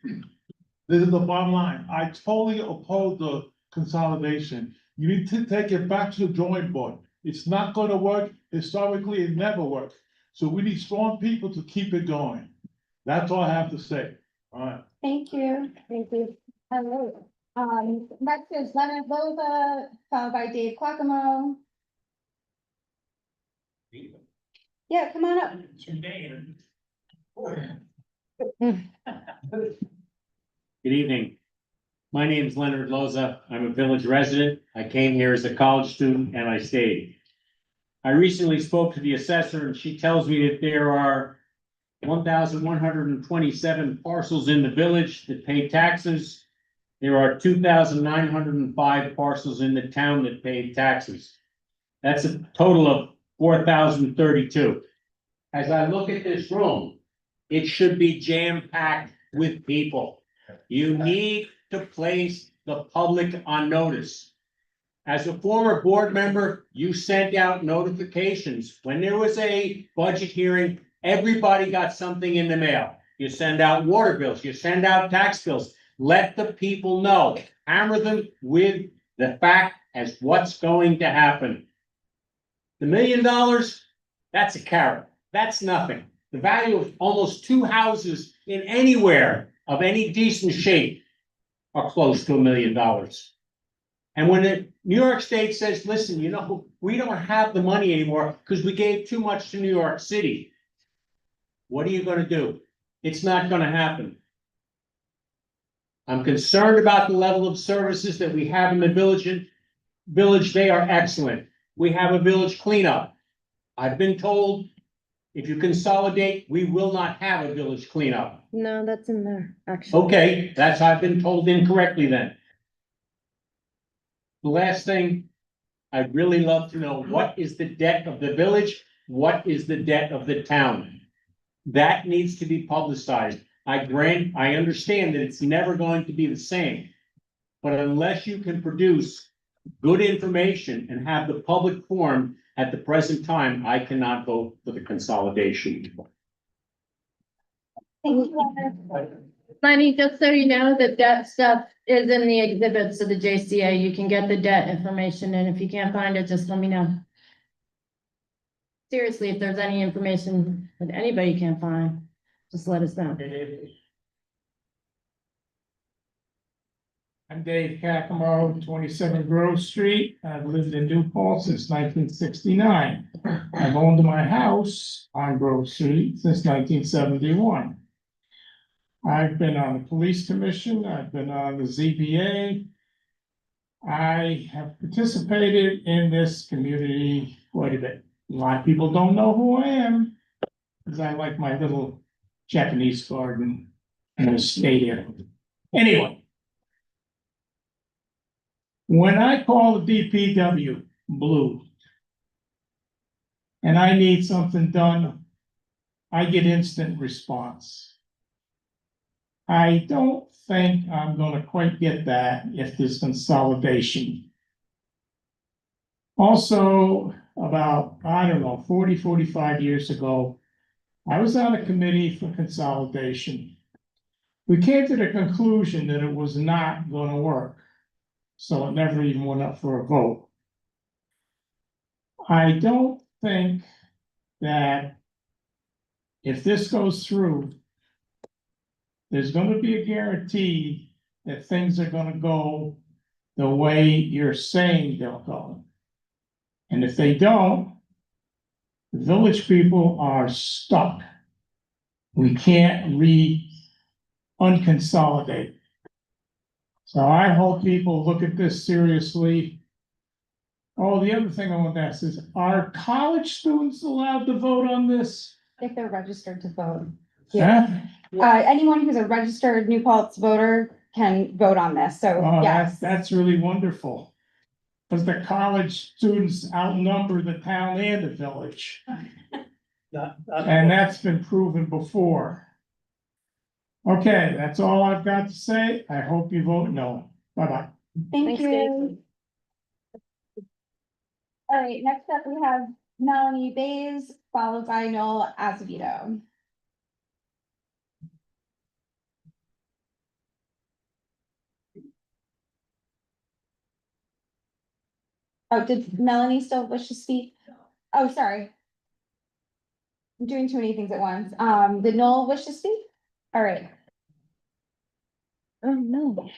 Speaker 12: this is the bottom line. I totally oppose the consolidation. You need to take it back to the drawing board. It's not gonna work. Historically, it never worked. So we need strong people to keep it going. That's all I have to say. All right.
Speaker 1: Thank you. Thank you. Hello. Next is Leonard Lova, followed by Dave Quackamo. Yeah, come on up.
Speaker 13: Good evening. My name is Leonard Loza. I'm a village resident. I came here as a college student and I stayed. I recently spoke to the assessor and she tells me that there are 1,127 parcels in the village that pay taxes. There are 2,905 parcels in the town that pay taxes. That's a total of 4,032. As I look at this room, it should be jam-packed with people. You need to place the public on notice. As a former board member, you sent out notifications. When there was a budget hearing, everybody got something in the mail. You send out water bills, you send out tax bills. Let the people know, hammer them with the fact as what's going to happen. The $1 million, that's a carrot. That's nothing. The value of almost 2 houses in anywhere of any decent shape are close to $1 million. And when the New York State says, listen, you know, we don't have the money anymore because we gave too much to New York City. What are you going to do? It's not going to happen. I'm concerned about the level of services that we have in the village. They are excellent. We have a village cleanup. I've been told if you consolidate, we will not have a village cleanup.
Speaker 2: No, that's in there, actually.
Speaker 13: Okay, that's I've been told incorrectly then. The last thing I'd really love to know what is the debt of the village? What is the debt of the town? That needs to be publicized. I understand that it's never going to be the same. But unless you can produce good information and have the public forum at the present time, I cannot vote for the consolidation.
Speaker 1: Thank you.
Speaker 2: Lenny, just so you know, the debt stuff is in the exhibits of the JCA. You can get the debt information, and if you can't find it, just let me know. Seriously, if there's any information that anybody can't find, just let us know.
Speaker 14: I'm Dave Caccamo, 27 Grove Street. I've lived in New Paltz since 1969. I've owned my house on Grove Street since 1971. I've been on the police commission, I've been on the ZBA. I have participated in this community quite a bit. A lot of people don't know who I am, because I like my little Japanese garden and a state area. Anyway. When I call the DPW blue and I need something done, I get instant response. I don't think I'm gonna quite get that if there's consolidation. Also, about, I don't know, 45 years ago, I was on a committee for consolidation. We came to the conclusion that it was not gonna work. So it never even went up for a vote. I don't think that if this goes through, there's gonna be a guarantee that things are gonna go the way you're saying they'll go. And if they don't, the village people are stuck. We can't unconsolidate. So I hope people look at this seriously. Oh, the other thing I want to ask is, are college students allowed to vote on this?
Speaker 1: If they're registered to vote.
Speaker 14: Huh?
Speaker 1: Anyone who's a registered New Paltz voter can vote on this, so
Speaker 14: Oh,
Speaker 1: yes.
Speaker 14: that's really wonderful. Because the college students outnumber the town and the village, and that's been proven before. Okay, that's all I've got to say. I hope you vote no. Bye-bye.
Speaker 1: Thank you. All right, next up we have Melanie Bays, followed by Noel Azevedo. Oh, did Melanie still wish to speak? Oh, sorry. I'm doing too many things at once. Did Noel wish to speak? All right. Oh, no.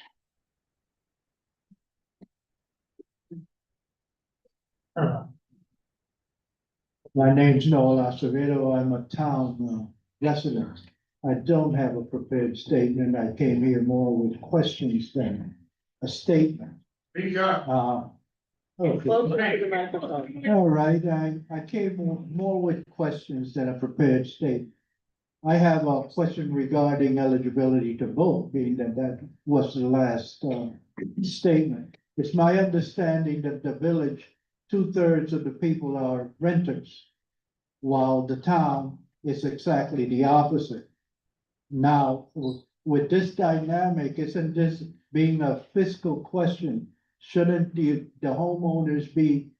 Speaker 15: My name's Noel Acevedo. I'm a town resident. I don't have a prepared statement. I came here more with questions than a statement. Okay.
Speaker 6: Closer to the microphone.
Speaker 15: All right, I came more with questions than a prepared statement. I have a question regarding eligibility to vote, being that that was the last statement. It's my understanding that the village, 2/3 of the people are renters, while the town is exactly the opposite. Now, with this dynamic, isn't this being a fiscal question? Shouldn't the homeowners be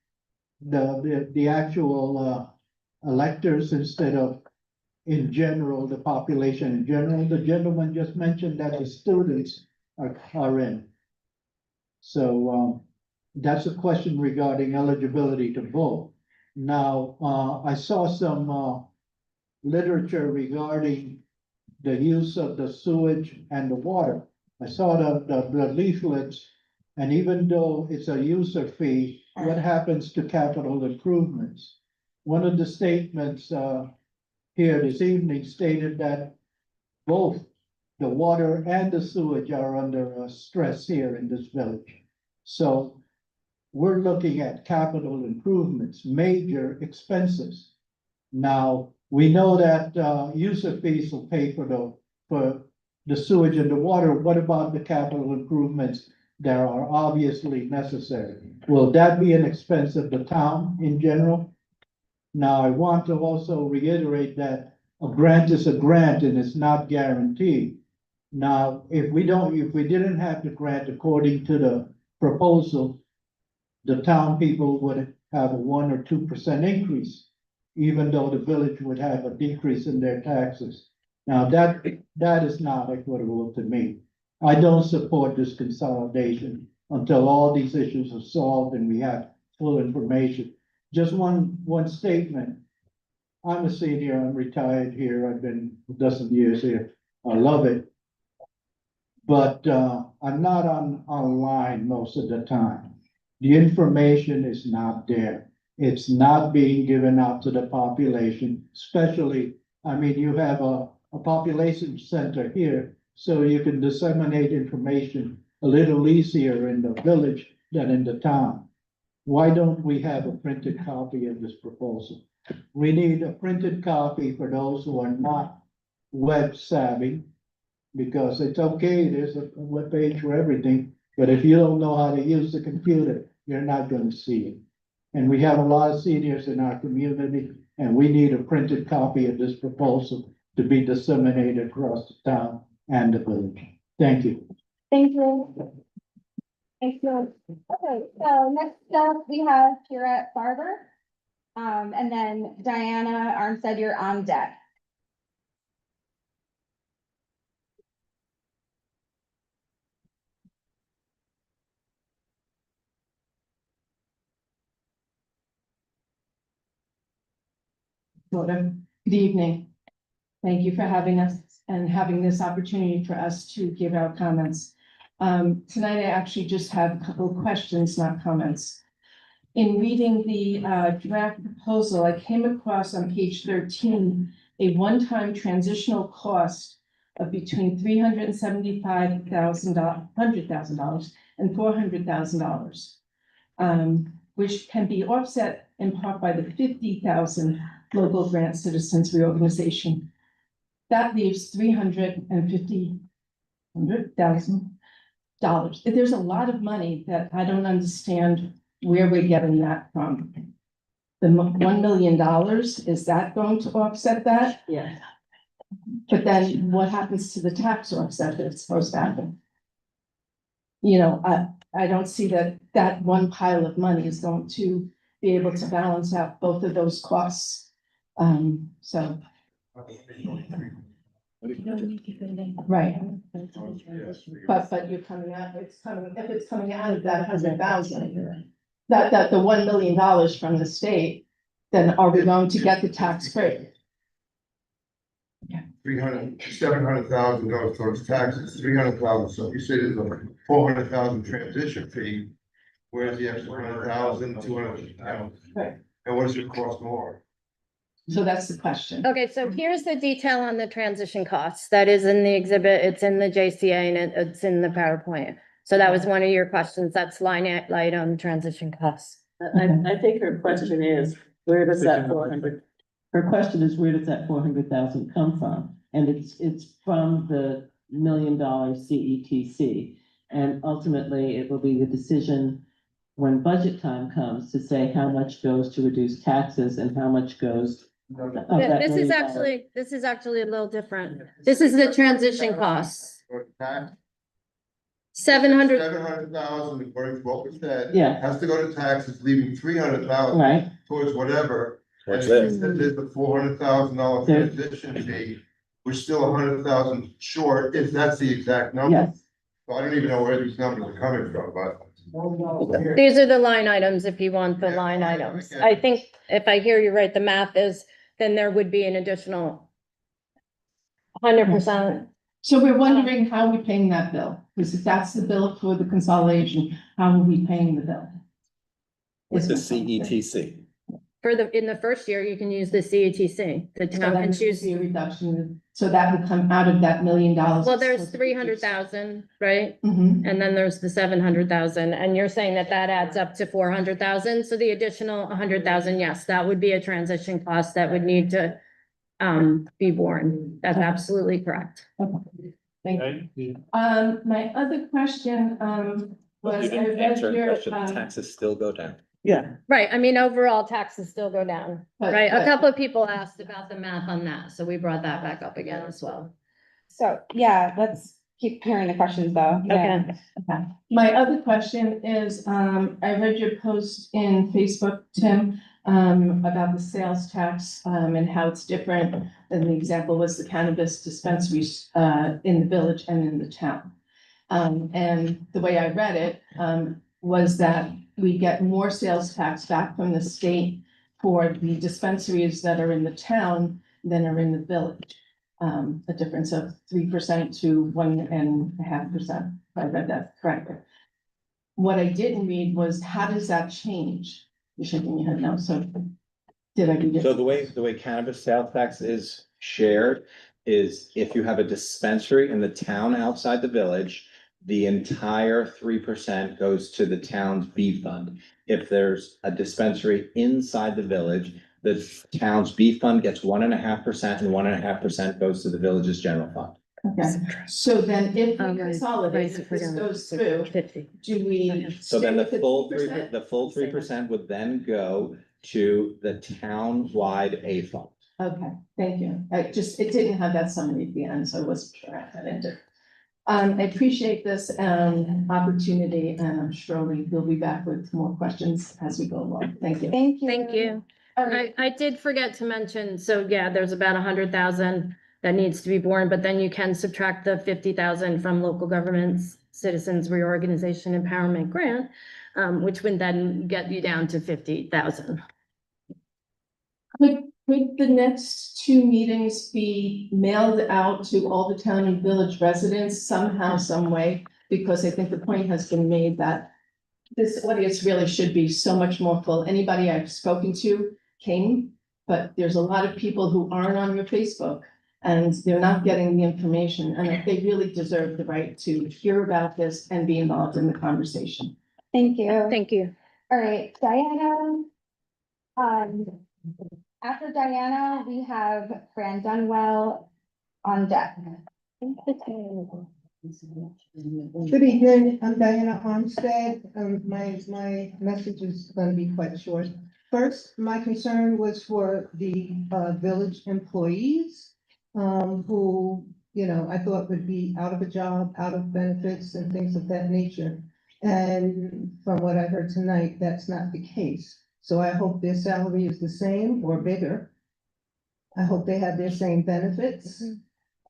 Speaker 15: the actual electors instead of, in general, the population in general? The gentleman just mentioned that the students are in. So that's a question regarding eligibility to vote. Now, I saw some literature regarding the use of the sewage and the water. I saw the leaflets, and even though it's a user fee, what happens to capital improvements? One of the statements here this evening stated that both the water and the sewage are under stress here in this village. So we're looking at capital improvements, major expenses. Now, we know that user fees will pay for the sewage and the water. What about the capital improvements that are obviously necessary. Will that be an expense of the town in general? Now, I want to also reiterate that a grant is a grant and it's not guaranteed. Now, if we didn't have the grant according to the proposal, the town people would have a 1 or 2% increase, even though the village would have a decrease in their taxes. Now, that is not equitable to me. I don't support this consolidation until all these issues are solved and we have full information. Just one statement. I'm a senior, I'm retired here, I've been a dozen years here, I love it. But I'm not online most of the time. The information is not there. It's not being given out to the population, especially, I mean, you have a population center here, so you can disseminate information a little easier in the village than in the town. Why don't we have a printed copy of this proposal? We need a printed copy for those who are not web savvy. Because it's okay, there's a web page for everything, but if you don't know how to use the computer, you're not gonna see it. And we have a lot of seniors in our community, and we need a printed copy of this proposal to be disseminated across the town and the village. Thank you.
Speaker 1: Thank you. Thank you. Okay, so next up, we have Kira Barber. And then Diana Armstead, you're on deck.
Speaker 2: Good evening. Thank you for having us and having this opportunity for us to give our comments. Tonight, I actually just have a couple of questions, not comments. In reading the draft proposal, I came across on page 13, a one-time transitional cost of between $375,000 and $400,000, which can be offset in part by the 50,000 local grant citizens reorganization. That leaves $350,000. There's a lot of money that I don't understand where we're getting that from. The $1 million, is that going to offset that?
Speaker 6: Yeah.
Speaker 2: But then what happens to the tax offset that it's supposed to happen? You know, I don't see that one pile of money is going to be able to balance out both of those costs. So. Right. But you're coming out, if it's coming out of that 100,000, that the $1 million from the state, then are we going to get the tax break?
Speaker 5: $700,000 goes towards taxes, 300,000, so you say there's a 400,000 transition fee. Where's the extra 100,000, 200,000?
Speaker 2: Right.
Speaker 5: And what does it cost more?
Speaker 2: So that's the question.
Speaker 16: Okay, so here's the detail on the transition costs. That is in the exhibit, it's in the JCA and it's in the PowerPoint. So that was one of your questions. That's line item transition costs.
Speaker 6: I think her question is, where does that 400?
Speaker 17: Her question is, where does that 400,000 come from? And it's from the $1 million CETC. And ultimately, it will be the decision when budget time comes to say how much goes to reduce taxes and how much goes.
Speaker 16: This is actually a little different. This is the transition costs.
Speaker 5: Tax,
Speaker 16: 700,
Speaker 5: 700,000 according to what was said.
Speaker 17: Yeah.
Speaker 5: Has to go to taxes, leaving 300,000
Speaker 17: Right,
Speaker 5: towards whatever.
Speaker 12: What's
Speaker 5: And if
Speaker 12: that?
Speaker 5: you said there's a $400,000 transition fee, we're still 100,000 short, if that's the exact number.
Speaker 17: yes.
Speaker 5: So I don't even know where these numbers are coming from, but.
Speaker 16: these are the line items if you want the line items. I think if I hear you right, the math is, then there would be an additional 100%.
Speaker 2: So we're wondering how we're paying that bill, because if that's the bill for the consolidation, how are we paying the bill?
Speaker 18: With the CETC.
Speaker 16: In the first year, you can use the CETC, the
Speaker 2: So
Speaker 16: town
Speaker 2: that
Speaker 16: can
Speaker 2: would
Speaker 16: choose.
Speaker 2: be a reduction, so that would come out of that $1 million.
Speaker 16: Well, there's 300,000, right?
Speaker 2: Mhm.
Speaker 16: And then there's the 700,000, and you're saying that adds up to 400,000, so the additional 100,000, yes, that would be a transition cost that would need to be borne. That's absolutely correct.
Speaker 2: Thank you. My other question, was
Speaker 18: You
Speaker 2: I
Speaker 18: didn't
Speaker 2: read
Speaker 18: answer the
Speaker 2: your,
Speaker 18: question. Taxes still go down.
Speaker 6: Yeah.
Speaker 16: Right, I mean, overall taxes still go down,
Speaker 2: But-
Speaker 16: right? A
Speaker 2: but-
Speaker 16: couple of people asked about the math on that, so we brought that back up again as well.
Speaker 1: So, yeah, let's keep hearing the questions though.
Speaker 16: Okay.
Speaker 2: Okay. My other question is, I read your post in Facebook, Tim, about the sales tax, and how it's different. And the example was the cannabis dispensaries, in the village and in the town. And the way I read it, was that we get more sales tax back from the state for the dispensaries that are in the town than are in the village. A difference of 3% to 1.5%, if I read that correctly. What I didn't read was, how does that change? You're shaking your head no, so did I read it?
Speaker 18: So the way cannabis sales tax is shared is if you have a dispensary in the town outside the village, the entire 3% goes to the town's B fund. If there's a dispensary inside the village, the town's B fund gets 1.5% and 1.5% goes to the village's general fund.
Speaker 2: Okay, so then if we
Speaker 16: Right,
Speaker 2: consolidate,
Speaker 16: right,
Speaker 2: if this
Speaker 16: we're gonna-
Speaker 2: goes through,
Speaker 16: 50.
Speaker 2: do we?
Speaker 18: So then
Speaker 2: stay
Speaker 18: the
Speaker 2: with
Speaker 18: full
Speaker 2: 3%?
Speaker 18: the full 3% would then go to the town-wide A fund.
Speaker 2: Okay, thank you. It didn't have that summary at the end, so I wasn't sure I had it. I appreciate this, opportunity, and I'm sure we'll be back with more questions as we go along. Thank you.
Speaker 1: Thank you.
Speaker 16: Thank you.
Speaker 2: All right.
Speaker 16: I did forget to mention, so yeah, there's about 100,000 that needs to be borne, but then you can subtract the 50,000 from local governments, citizens reorganization empowerment grant, which would then get you down to 50,000.
Speaker 2: Could the next two meetings be mailed out to all the town and village residents somehow, some way? Because I think the point has been made that this audience really should be so much more full. Anybody I've spoken to came, but there's a lot of people who aren't on your Facebook and they're not getting the information, and they really deserve the right to hear about this and be involved in the conversation.
Speaker 1: Thank you.
Speaker 16: Thank you.
Speaker 1: All right, Diana. After Diana, we have Fran Dunwell on deck.
Speaker 9: Good evening, I'm Diana Armstead. My message is gonna be quite short. First, my concern was for the village employees, who, I thought would be out of a job, out of benefits and things of that nature. And from what I heard tonight, that's not the case. So I hope their salary is the same or bigger. I hope they have their same benefits.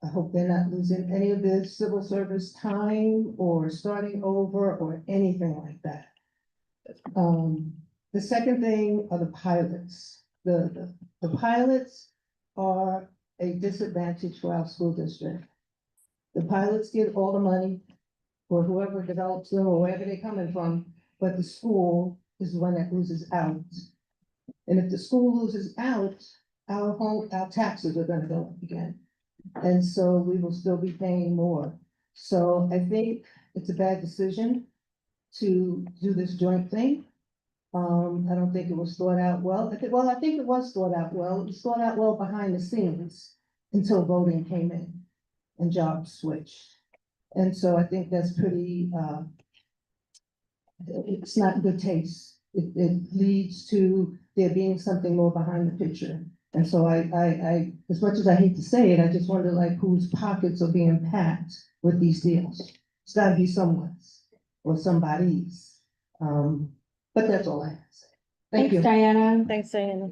Speaker 9: I hope they're not losing any of their civil service time or starting over or anything like that. The second thing are the pilots. The pilots are a disadvantage for our school district. The pilots get all the money or whoever develops them or wherever they're coming from, but the school is the one that loses out. And if the school loses out, our taxes are gonna go up again. And so we will still be paying more. So I think it's a bad decision to do this joint thing. I don't think it was thought out well. I think it was thought out well. It was thought out well behind the scenes until voting came in and jobs switched. And so I think that's pretty, it's not good taste. It leads to there being something more behind the picture. And so I, as much as I hate to say it, I just wonder like whose pockets are being packed with these deals. It's gotta be someone's or somebody's. But that's all I have to say. Thank
Speaker 1: Thanks,
Speaker 9: you.
Speaker 1: Diana.
Speaker 16: Thanks, Diana.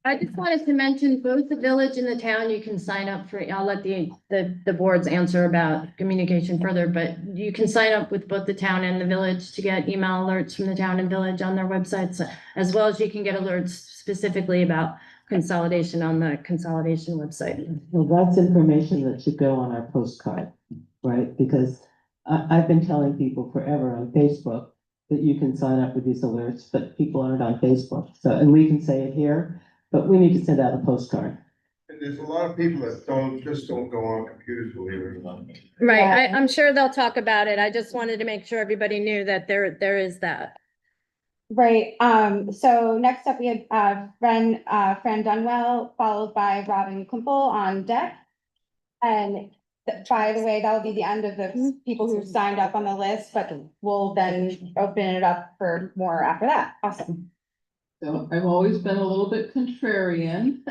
Speaker 16: I just wanted to mention both the village and the town, you can sign up for, I'll let the boards answer about communication further, but you can sign up with both the town and the village to get email alerts from the town and village on their websites, as well as you can get alerts specifically about consolidation on the consolidation website.
Speaker 17: Well, that's information that should go on our postcard, right? Because I've been telling people forever on Facebook that you can sign up with these alerts, but people aren't on Facebook. So, and we can say it here, but we need to send out a postcard.
Speaker 19: And there's a lot of people that don't go on computers, believe it or not.
Speaker 16: Right, I'm sure they'll talk about it. I just wanted to make sure everybody knew that there is that.
Speaker 1: Right, so next up we have Fran Dunwell, followed by Robin Kumple on deck. And By the way, that'll be the end of the people who signed up on the list, but we'll then open it up for more after that. Awesome.
Speaker 17: So I've always been a little bit contrarian.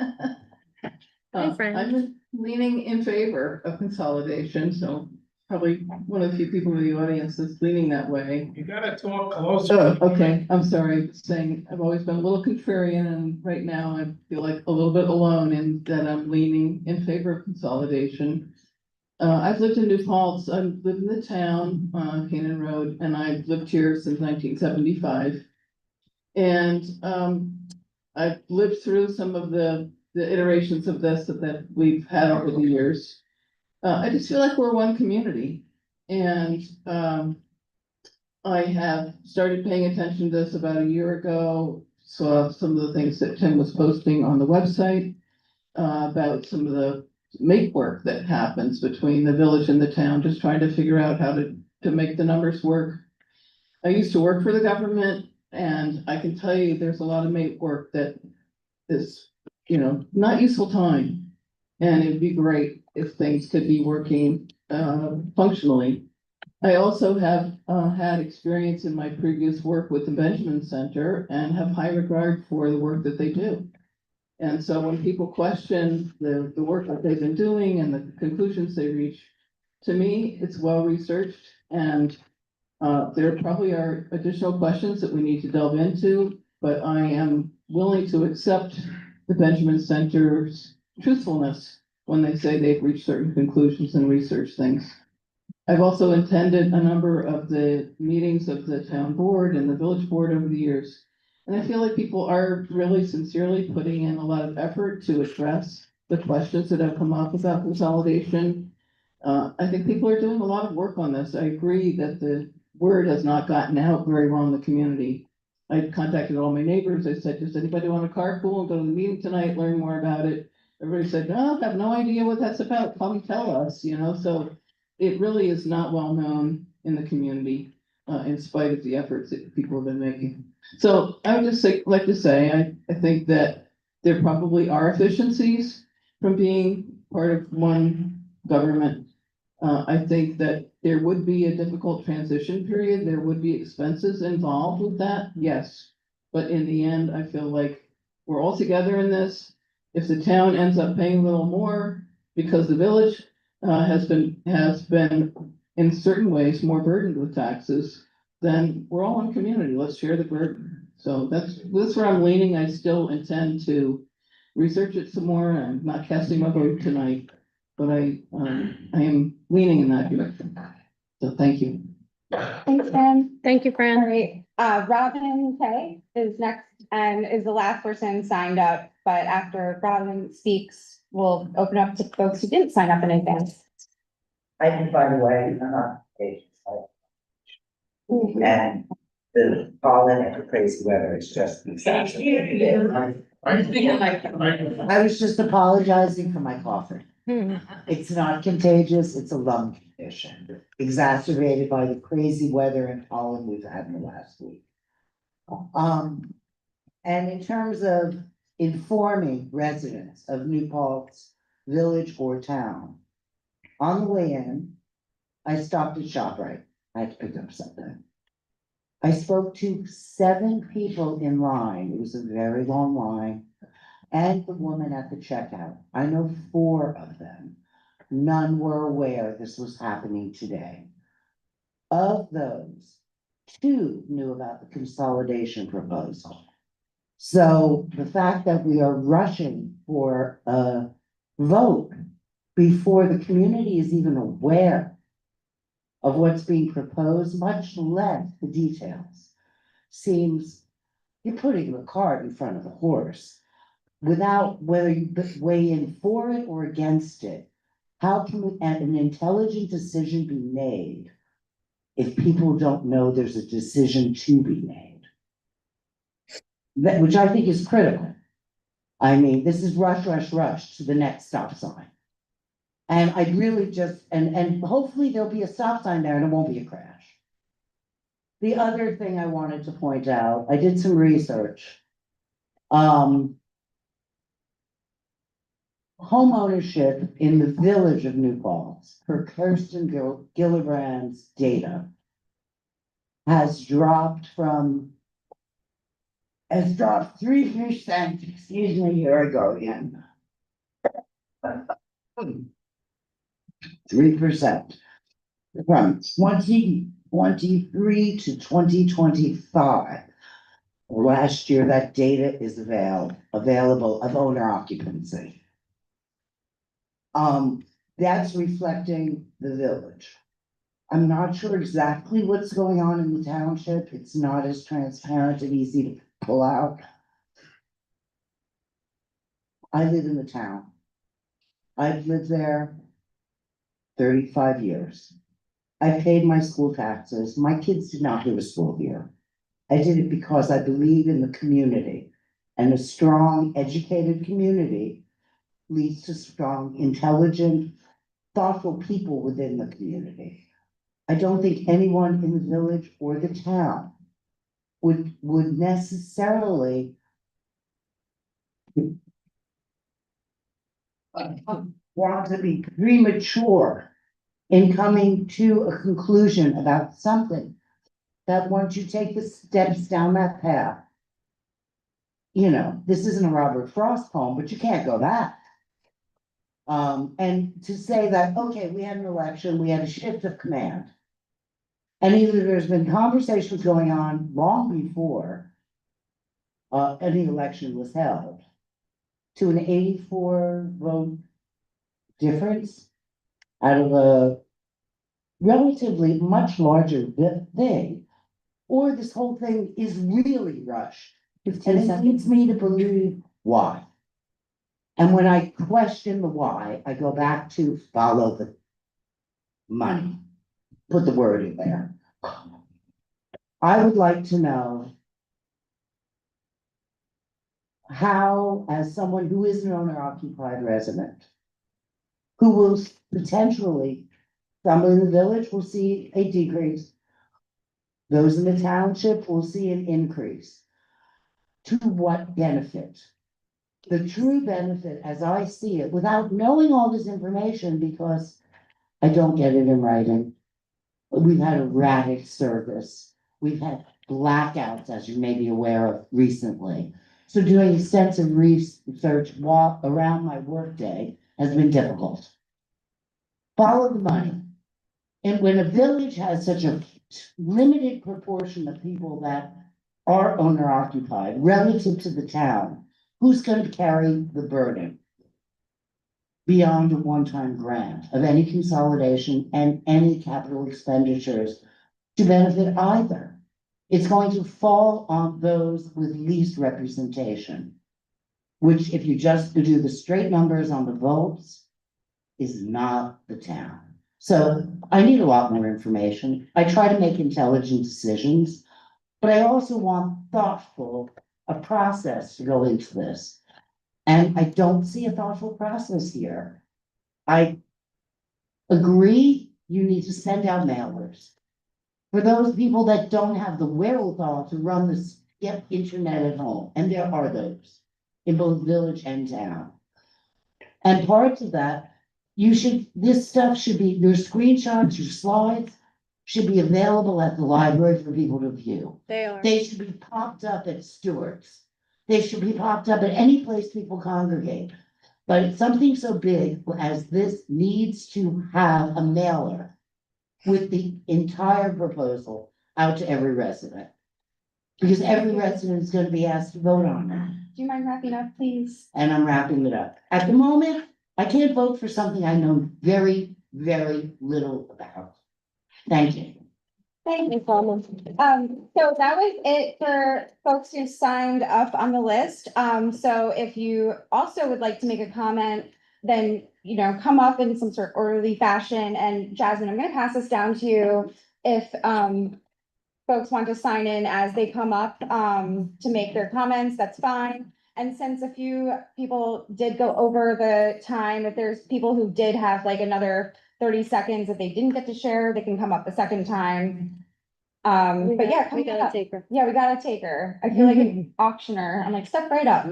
Speaker 16: Hi, friend.
Speaker 17: I'm leaning in favor of consolidation, so probably one of the few people in the audience that's leaning that way.
Speaker 14: You gotta talk closer.
Speaker 17: Oh, okay, I'm sorry, saying I've always been a little contrarian and right now I feel like a little bit alone in that I'm leaning in favor of consolidation. I've lived in New Paltz, I've lived in the town, Canaan Road, and I've lived here since 1975. And, I've lived through some of the iterations of this that we've had over the years. I just feel like we're one community and, I have started paying attention to this about a year ago, saw some of the things that Tim was posting on the website, about some of the make work that happens between the village and the town, just trying to figure out how to make the numbers work. I used to work for the government and I can tell you there's a lot of make work that is, not useful time. And it'd be great if things could be working, functionally. I also have, had experience in my previous work with the Benjamin Center and have high regard for the work that they do. And so when people question the work that they've been doing and the conclusions they reach, to me, it's well-researched and there probably are additional questions that we need to delve into, but I am willing to accept the Benjamin Center's truthfulness when they say they've reached certain conclusions and researched things. I've also attended a number of the meetings of the town board and the village board over the years. And I feel like people are really sincerely putting in a lot of effort to address the questions that have come up about consolidation. I think people are doing a lot of work on this. I agree that the word has not gotten out very well in the community. I contacted all my neighbors. I said, does anybody want to carpool and go to the meeting tonight, learn more about it? Everybody said, no, I have no idea what that's about. Come tell us, so it really is not well known in the community, in spite of the efforts that people have been making. So I would just like to say, I think that there probably are efficiencies from being part of one government. I think that there would be a difficult transition period. There would be expenses involved with that, yes. But in the end, I feel like we're all together in this. If the town ends up paying a little more because the village has been in certain ways more burdened with taxes, then we're all one community. Let's share the burden. So that's where I'm leaning. I still intend to research it some more. I'm not casting my vote tonight, but I am leaning in that direction. So thank you.
Speaker 1: Thanks, Fran.
Speaker 16: Thank you,
Speaker 1: All
Speaker 16: Fran.
Speaker 1: right, Robin Kay is next and is the last person signed up, but after Robin speaks, we'll open up to folks who didn't sign up in advance.
Speaker 20: I can find a way, and the pollen and the crazy weather is just exactly. I was just apologizing for my coughing. It's not contagious, it's a lung condition, exacerbated by the crazy weather and pollen we've had in the last week. And in terms of informing residents of New Paltz village or town, on the way in, I stopped at ShopRite. I had to pick up something. I spoke to 7 people in line. It was a very long line. And the woman at the checkout. I know 4 of them. None were aware this was happening today. Of those, 2 knew about the consolidation proposal. So the fact that we are rushing for a vote before the community is even aware of what's being proposed, much less the details, seems you're putting the cart in front of the horse without whether you weigh in for it or against it. How can an intelligent decision be made if people don't know there's a decision to be made? Which I think is critical. I mean, this is rush, rush, rush to the next stop sign. And I'd really just, and hopefully there'll be a stop sign there and it won't be a crash. The other thing I wanted to point out, I did some research. homeownership in the village of New Paltz, per Kirsten Gillibrand's data, has dropped 3%, excuse me, here I go again. 3%. From 2023 to 2025. Last year, that data is available of owner occupancy. That's reflecting the village. I'm not sure exactly what's going on in the township. It's not as transparent and easy to pull out. I live in the town. I've lived there 35 years. I paid my school taxes. My kids did not go to school here. I did it because I believe in the community, and a strong, educated community leads to strong, intelligent, thoughtful people within the community. I don't think anyone in the village or the town would necessarily want to be premature in coming to a conclusion about something that once you take the steps down that path, you know, this isn't a Robert Frost poem, but you can't go back. And to say that, okay, we had an election, we had a shift of command. And either there's been conversations going on long before any election was held, to an 84 vote difference out of a relatively much larger thing, or this whole thing is really rushed. And it leads me to believe why. And when I question the why, I go back to follow the money. Put the word in there. I would like to know how, as someone who is an owner-occupied resident, who will potentially, some in the village will see a decrease, those in the township will see an increase. To what benefit? The true benefit, as I see it, without knowing all this information, because I don't get it in writing. We've had erratic service. We've had blackouts, as you may be aware of recently. So doing extensive research around my workday has been difficult. Follow the money. And when a village has such a limited proportion of people that are owner occupied relative to the town, who's going to carry the burden beyond a one-time grant of any consolidation and any capital expenditures to benefit either? It's going to fall on those with least representation, which, if you just do the straight numbers on the votes, is not the town. So I need a lot more information. I try to make intelligent decisions, but I also want a process to go into this. And I don't see a thoughtful process here. I agree you need to send out mailers. For those people that don't have the wherewithal to run this, get internet at home, and there are those in both village and town. And parts of that, this stuff should be, your screenshots, your slides should be available at the library for people to view.
Speaker 16: They are.
Speaker 20: They should be popped up at Stewart's. They should be popped up at any place people congregate. But something so big as this needs to have a mailer with the entire proposal out to every resident. Because every resident is gonna be asked to vote on it.
Speaker 1: Do you mind wrapping up, please?
Speaker 20: And I'm wrapping it up. At the moment, I can't vote for something I know very, very little about. Thank you.
Speaker 1: Thank you, Paul. So that was it for folks who signed up on the list. So if you also would like to make a comment, then, you know, come up in some sort of orderly fashion. And Jasmine, I'm gonna pass this down to you if, folks want to sign in as they come up, to make their comments, that's fine. And since a few people did go over the time, if there's people who did have like another 30 seconds that they didn't get to share, they can come up a second time. But yeah,
Speaker 16: We
Speaker 1: come
Speaker 16: gotta
Speaker 1: up.
Speaker 16: take her.
Speaker 1: Yeah, we gotta take her. I feel like an auctioneer. I'm like, step right up.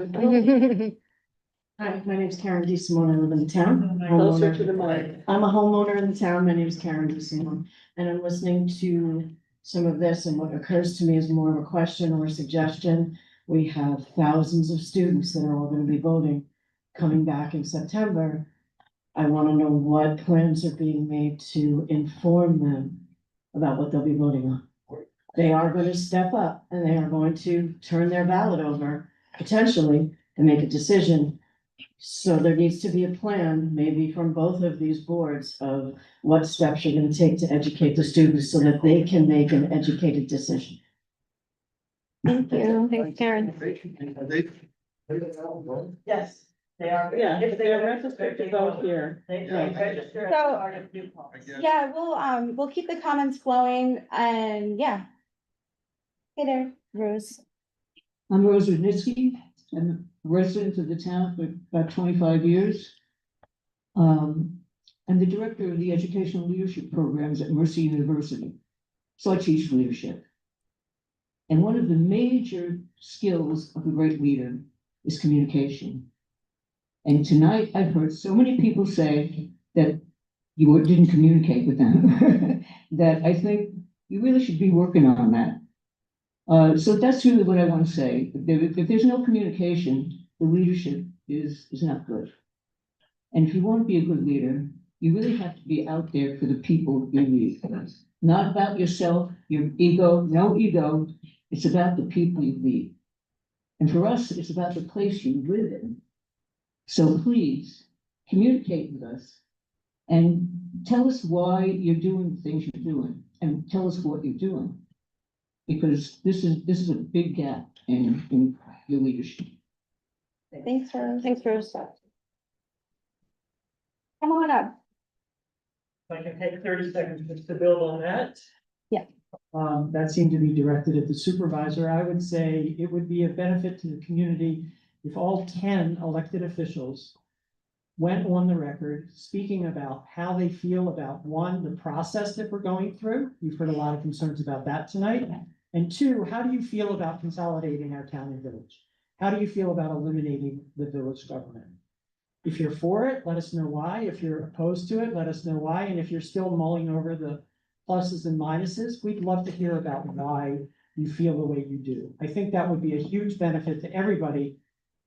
Speaker 2: Hi, my name's Karen D. Simone. I live in the town.
Speaker 6: Closer to the mic.
Speaker 2: I'm a homeowner in the town. My name is Karen D. Simone, and I'm listening to some of this, and what occurs to me is more of a question or a suggestion. We have thousands of students that are all gonna be voting, coming back in September. I wanna know what plans are being made to inform them about what they'll be voting on. They are gonna step up and they are going to turn their ballot over, potentially, and make a decision. So there needs to be a plan, maybe from both of these boards, of what steps you're gonna take to educate the students so that they can make an educated decision.
Speaker 16: Thank you. Thanks, Karen.
Speaker 6: Yes, they are. Yeah, if they are registered to vote here. They register as
Speaker 1: So-
Speaker 6: part of New Paltz.
Speaker 1: Yeah, we'll keep the comments flowing and yeah. Hey there, Rose.
Speaker 7: I'm Rose Rudnitsky. I'm a resident of the town for about 25 years. I'm the director of the educational leadership programs at Mercy University. So I teach leadership. And one of the major skills of a great leader is communication. And tonight I've heard so many people say that you didn't communicate with them, that I think you really should be working on that. So that's really what I want to say. If there's no communication, the leadership is not good. And if you want to be a good leader, you really have to be out there for the people you lead. Not about yourself, your ego, no ego. It's about the people you lead. And for us, it's about the place you live in. So please communicate with us and tell us why you're doing the things you're doing and tell us what you're doing. Because this is a big gap in your leadership.
Speaker 1: Thanks, Rose.
Speaker 16: Thanks, Rose.
Speaker 1: Come on up.
Speaker 8: If I can take 30 seconds just to build on that.
Speaker 1: Yeah.
Speaker 8: That seemed to be directed at the supervisor. I would say it would be a benefit to the community if all 10 elected officials went on the record speaking about how they feel about, one, the process that we're going through. You've heard a lot of concerns about that tonight. And two, how do you feel about consolidating our town and village? How do you feel about eliminating the village government? If you're for it, let us know why. If you're opposed to it, let us know why. And if you're still mulling over the pluses and minuses, we'd love to hear about why you feel the way you do. I think that would be a huge benefit to everybody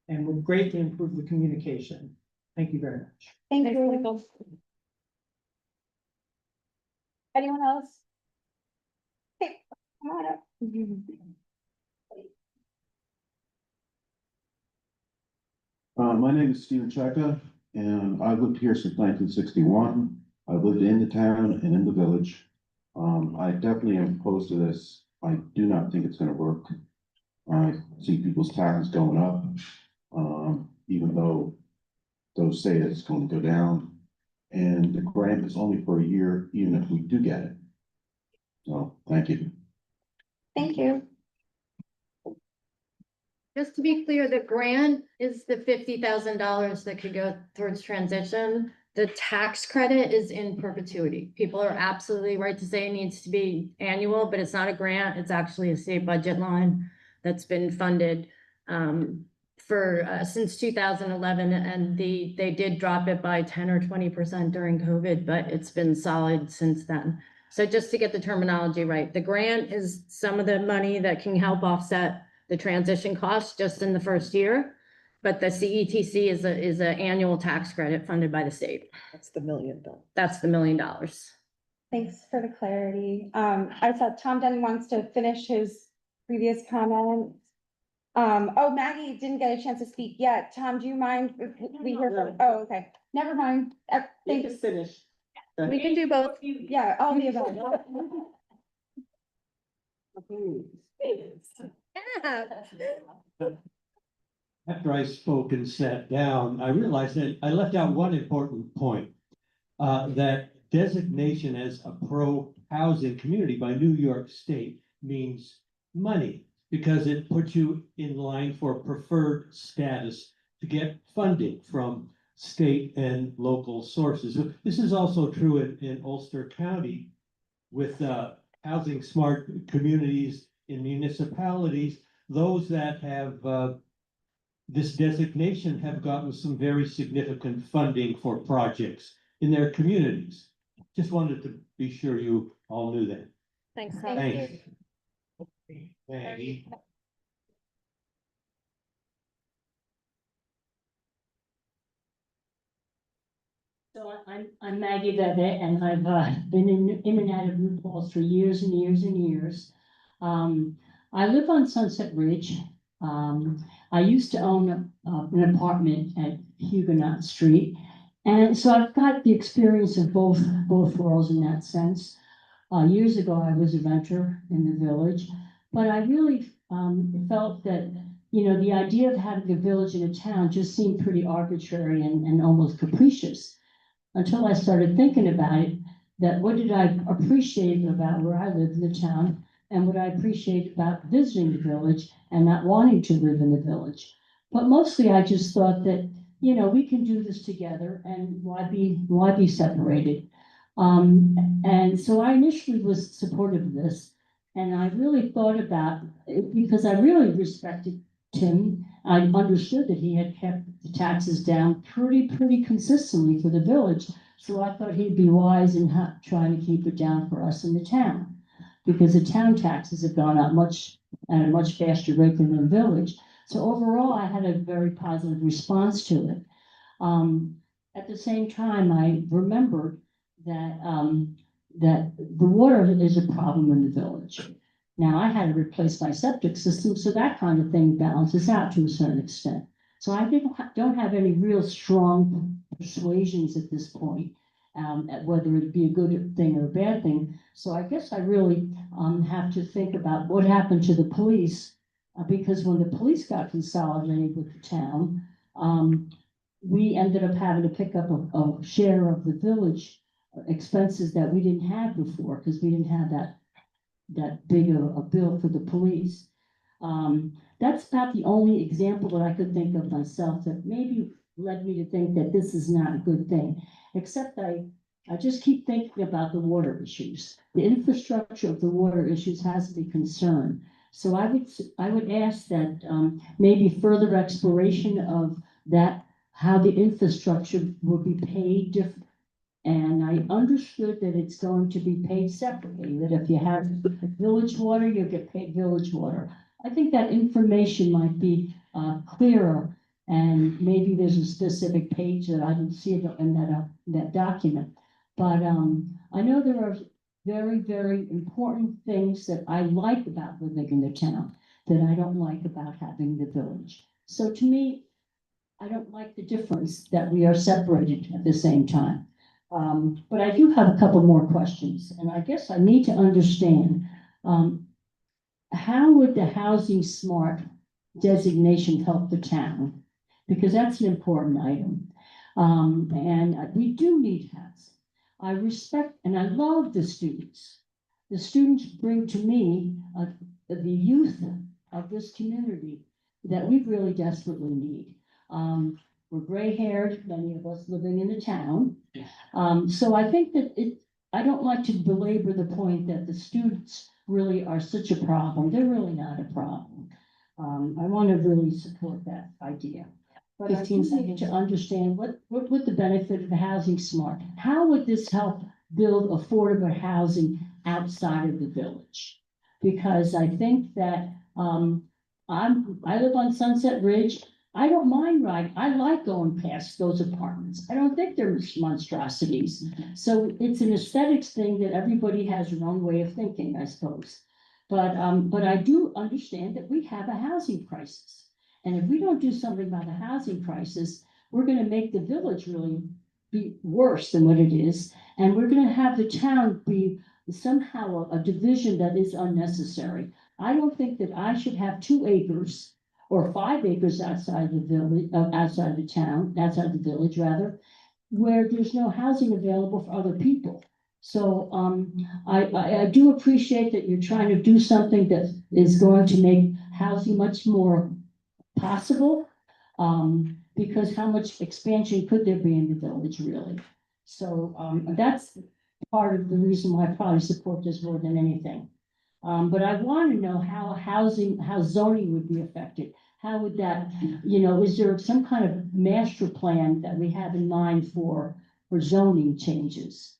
Speaker 8: and would greatly improve the communication. Thank you very much.
Speaker 1: Thank you. Anyone else? Hey, come on up.
Speaker 21: My name is Stephen Cheka, and I've lived here since 1961. I've lived in the town and in the village. I definitely am opposed to this. I do not think it's gonna work. I see people's taxes going up, even though those say that it's going to go down. And the grant is only for a year, even if we do get it. So, thank you.
Speaker 1: Thank you.
Speaker 16: Just to be clear, the grant is the $50,000 that could go towards transition. The tax credit is in perpetuity. People are absolutely right to say it needs to be annual, but it's not a grant. It's actually a state budget line that's been funded for since 2011, and they did drop it by 10 or 20% during COVID, but it's been solid since then. So just to get the terminology right, the grant is some of the money that can help offset the transition costs just in the first year. But the CETC is a annual tax credit funded by the state.
Speaker 6: That's the $1 million.
Speaker 16: That's the $1 million.
Speaker 1: Thanks for the clarity. I saw Tom Dunn wants to finish his previous comment. Oh, Maggie didn't get a chance to speak yet. Tom, do you mind if we hear from, oh, okay, never mind. Thanks.
Speaker 6: Finish.
Speaker 16: We can do both.
Speaker 1: Yeah, all the above.
Speaker 11: After I spoke and sat down, I realized that I left out one important point. That designation as a pro-housing community by New York State means money, because it puts you in line for preferred status to get funding from state and local sources. This is also true in Ulster County with housing smart communities in municipalities, those that have this designation have gotten some very significant funding for projects in their communities. Just wanted to be sure you all knew that.
Speaker 16: Thanks.
Speaker 11: Thanks. Maggie.
Speaker 10: So I'm Maggie Bevett, and I've been in and out of New Paltz for years and years and years. I live on Sunset Ridge. I used to own an apartment at Huguenot Street. And so I've got the experience of both worlds in that sense. Years ago, I was a renter in the village, but I really felt that, you know, the idea of having a village in a town just seemed pretty arbitrary and almost capricious. Until I started thinking about it, that what did I appreciate about where I live in the town, and what I appreciate about visiting the village and not wanting to live in the village. But mostly I just thought that, you know, we can do this together, and why be separated? And so I initially was supportive of this, and I really thought about it because I really respected Tim. I understood that he had kept the taxes down pretty consistently for the village. So I thought he'd be wise in trying to keep it down for us in the town, because the town taxes have gone up at a much faster rate than the village. So overall, I had a very positive response to it. At the same time, I remembered that that the water is a problem in the village. Now, I had to replace my septic system, so that kind of thing balances out to a certain extent. So I don't have any real strong persuasions at this point, at whether it be a good thing or a bad thing. So I guess I really have to think about what happened to the police, because when the police got consolidated with the town, we ended up having to pick up a share of the village expenses that we didn't have before, because we didn't have that big of a bill for the police. That's about the only example that I could think of myself that maybe led me to think that this is not a good thing, except I just keep thinking about the water issues. The infrastructure of the water issues has to be concerned. So I would ask that maybe further exploration of that, how the infrastructure will be paid different. And I understood that it's going to be paid separately, that if you have village water, you'll get paid village water. I think that information might be clearer, and maybe there's a specific page that I didn't see in that document. But I know there are very important things that I like about living in the town that I don't like about having the village. So to me, I don't like the difference that we are separated at the same time. But I do have a couple more questions, and I guess I need to understand, how would the housing smart designation help the town? Because that's an important item. And we do need housing. I respect and I love the students. The students bring to me the youth of this community that we really desperately need. We're gray-haired, many of us living in the town. So I think that I don't like to belabor the point that the students really are such a problem. They're really not a problem. I want to really support that idea. But I do need to understand what would the benefit of the housing smart? How would this help build affordable housing outside of the village? Because I think that I live on Sunset Ridge. I don't mind riding. I like going past those apartments. I don't think they're monstrosities. So it's an aesthetics thing that everybody has their own way of thinking, I suppose. But I do understand that we have a housing crisis. And if we don't do something about the housing crisis, we're going to make the village really be worse than what it is. And we're going to have the town be somehow a division that is unnecessary. I don't think that I should have 2 acres or 5 acres outside the village, outside the town, outside the village rather, where there's no housing available for other people. So I do appreciate that you're trying to do something that is going to make housing much more possible, because how much expansion could there be in the village, really? So that's part of the reason why I probably support this more than anything. But I want to know how zoning would be affected. how would that, is there some kind of master plan that we have in mind for zoning changes?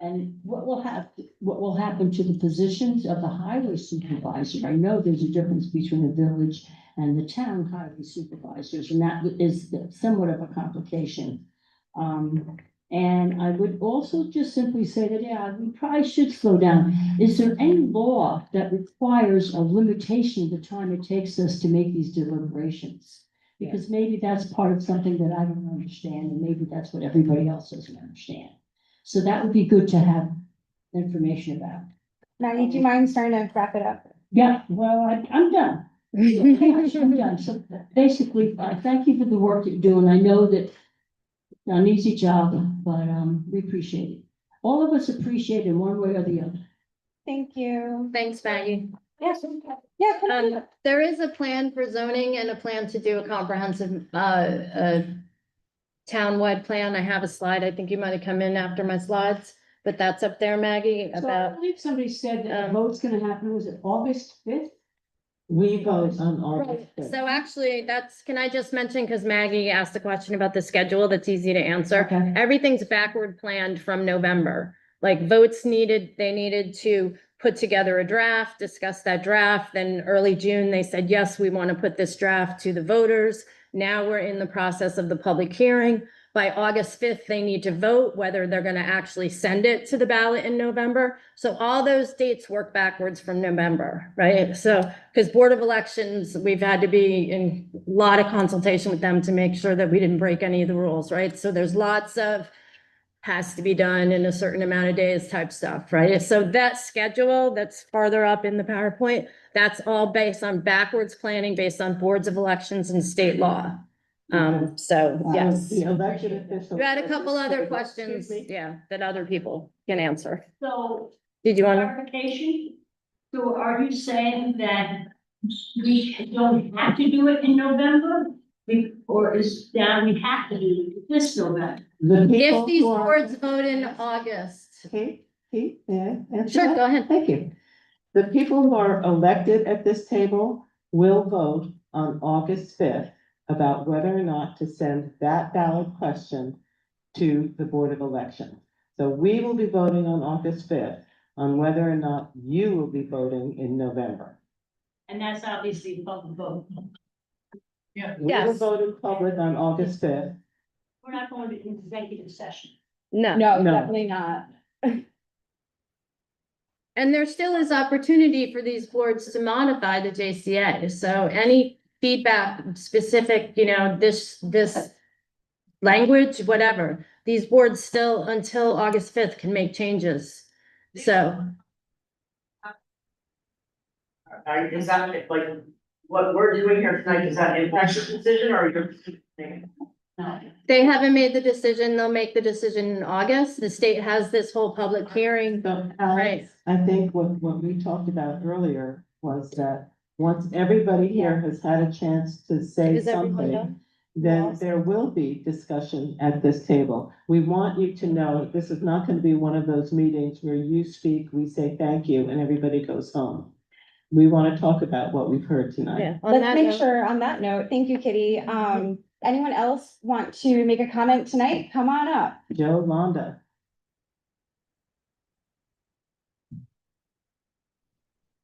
Speaker 10: And what will happen to the positions of the highway supervisor? I know there's a difference between the village and the town highway supervisors, and that is somewhat of a complication. And I would also just simply say that, yeah, we probably should slow down. Is there any law that requires a limitation of the time it takes us to make these deliberations? Because maybe that's part of something that I don't understand, and maybe that's what everybody else doesn't understand. So that would be good to have information about.
Speaker 1: Maggie, do you mind starting to wrap it up?
Speaker 10: Yeah, well, I'm done. I'm done. So basically, I thank you for the work you're doing. I know that it's not an easy job, but we appreciate it. All of us appreciate it one way or the other.
Speaker 1: Thank you.
Speaker 16: Thanks, Maggie.
Speaker 1: Yes. Yeah. come on.
Speaker 16: There is a plan for zoning and a plan to do a comprehensive, townwide plan. I have a slide. I think you might have come in after my slides, but that's up there, Maggie,
Speaker 10: So I
Speaker 16: about,
Speaker 10: believe somebody said that the vote's gonna happen, was it August 5th?
Speaker 17: We vote on August
Speaker 16: right.
Speaker 17: 5th.
Speaker 16: So actually, can I just mention, because Maggie asked a question about the schedule, that's easy to answer.
Speaker 10: Okay.
Speaker 16: Everything's backward planned from November. Like votes needed, they needed to put together a draft, discuss that draft. Then early June, they said, yes, we want to put this draft to the voters. Now we're in the process of the public hearing. By August 5th, they need to vote whether they're going to actually send it to the ballot in November. So all those dates work backwards from November, right? So, because Board of Elections, we've had to be in a lot of consultation with them to make sure that we didn't break any of the rules, right? So there's lots of has to be done in a certain amount of days type stuff, right? So that schedule that's farther up in the PowerPoint, that's all based on backwards planning, based on boards of elections and state law. So, yes.
Speaker 17: The elected officials.
Speaker 16: You had a couple other questions, yeah, that other people can answer.
Speaker 10: So.
Speaker 16: Did you want to?
Speaker 10: Clarification? So are you saying that we don't have to do it in November? Or is that we have to do it this November?
Speaker 16: If these boards vote in August.
Speaker 17: Kate, may I answer
Speaker 16: Sure,
Speaker 17: that?
Speaker 16: go ahead.
Speaker 17: Thank you. The people who are elected at this table will vote on August 5th about whether or not to send that ballot question to the Board of Elections. So we will be voting on August 5th on whether or not you will be voting in November.
Speaker 10: And that's obviously the public vote. Yeah.
Speaker 17: We will vote in public on August 5th.
Speaker 10: We're not going to executive session.
Speaker 16: No.
Speaker 1: No,
Speaker 17: No.
Speaker 1: definitely not.
Speaker 16: And there still is opportunity for these boards to modify the JCA. So any feedback specific, this language, whatever, these boards still until August 5th can make changes. So.
Speaker 6: Is that like what we're doing here tonight, is that impact your decision or your?
Speaker 16: They haven't made the decision. They'll make the decision in August. The state has this whole public hearing.
Speaker 17: So
Speaker 16: Right.
Speaker 17: I think what we talked about earlier was that once everybody here has had a chance to say
Speaker 16: Is everyone
Speaker 17: something,
Speaker 16: done?
Speaker 17: then there will be discussion at this table. We want you to know this is not going to be one of those meetings where you speak, we say thank you, and everybody goes home. We want to talk about what we've heard tonight.
Speaker 16: Yeah. On
Speaker 1: Let's
Speaker 16: that
Speaker 1: make
Speaker 16: note-
Speaker 1: sure on that note, thank you, Kitty. Anyone else want to make a comment tonight? Come on up.
Speaker 17: Joe Londa.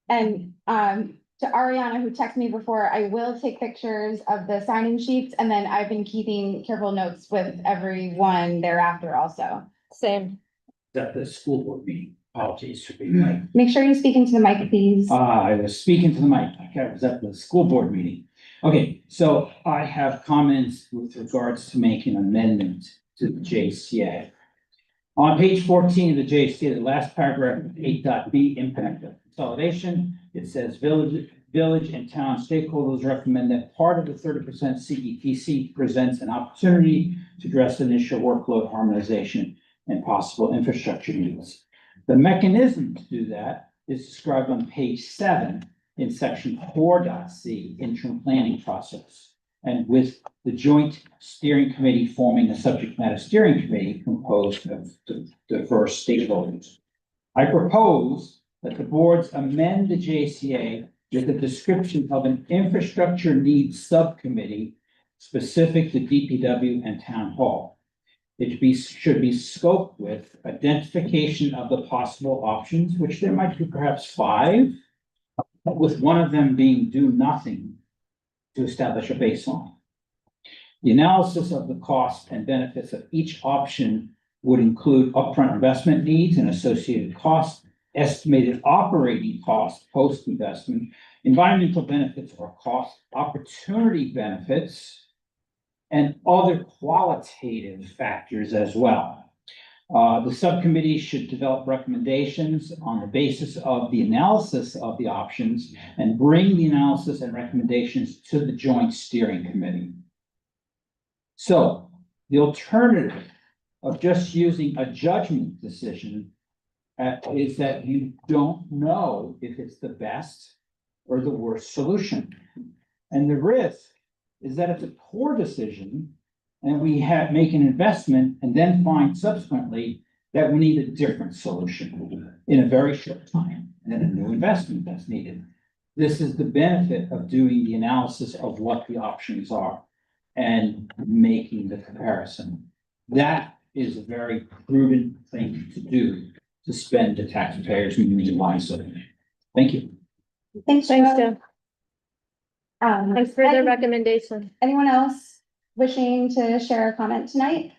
Speaker 1: And to Ariana, who texted me before, I will take pictures of the signing sheets, and then I've been keeping careful notes with everyone thereafter also. Same.
Speaker 3: At the school board meeting, apologies for being late.
Speaker 1: Make sure you speak into the mic, please.
Speaker 3: I was speaking to the mic, I was at the school board meeting. Okay, so I have comments with regards to making an amendment to the JCA. On page 14 of the JCA, the last paragraph, 8.b, impact of consolidation, it says village and town stakeholders recommend that part of the 30% CETC presents an opportunity to address initial workload harmonization and possible infrastructure needs. The mechanism to do that is described on page 7 in section 4.c, interim planning process. And with the joint steering committee forming a subject matter steering committee composed of diverse stakeholders. I propose that the boards amend the JCA with a description of an infrastructure needs subcommittee specific to DPW and town hall. Should be scoped with identification of the possible options, which there might be perhaps 5, with one of them being do nothing to establish a baseline. The analysis of the costs and benefits of each option would include upfront investment needs and associated costs, estimated operating costs post-investment, environmental benefits or cost opportunity benefits, and other qualitative factors as well. The subcommittee should develop recommendations on the basis of the analysis of the options and bring the analysis and recommendations to the joint steering committee. So the alternative of just using a judgment decision is that you don't know if it's the best or the worst solution. And the risk is that it's a poor decision and we make an investment and then find subsequently that we need a different solution in a very short time and then a new investment that's needed. This is the benefit of doing the analysis of what the options are and making the comparison. That is a very prudent thing to do to spend the taxpayers' money wisely. Thank you.
Speaker 1: Thanks,
Speaker 16: Thanks,
Speaker 1: Joe.
Speaker 16: Joe. Thanks for the recommendation.
Speaker 1: Anyone else wishing to share a comment tonight?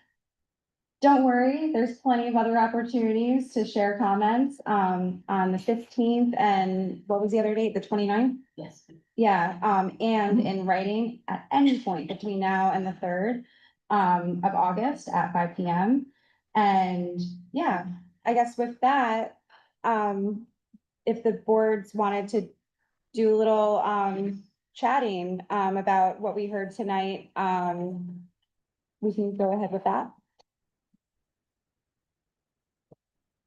Speaker 1: Don't worry, there's plenty of other opportunities to share comments, on the 15th and what was the other date, the 29th?
Speaker 10: Yes.
Speaker 1: Yeah, and in writing at any point between now and the 3rd, of August at 5 p.m. And yeah, I guess with that, if the boards wanted to do a little, chatting, about what we heard tonight, we can go ahead with that.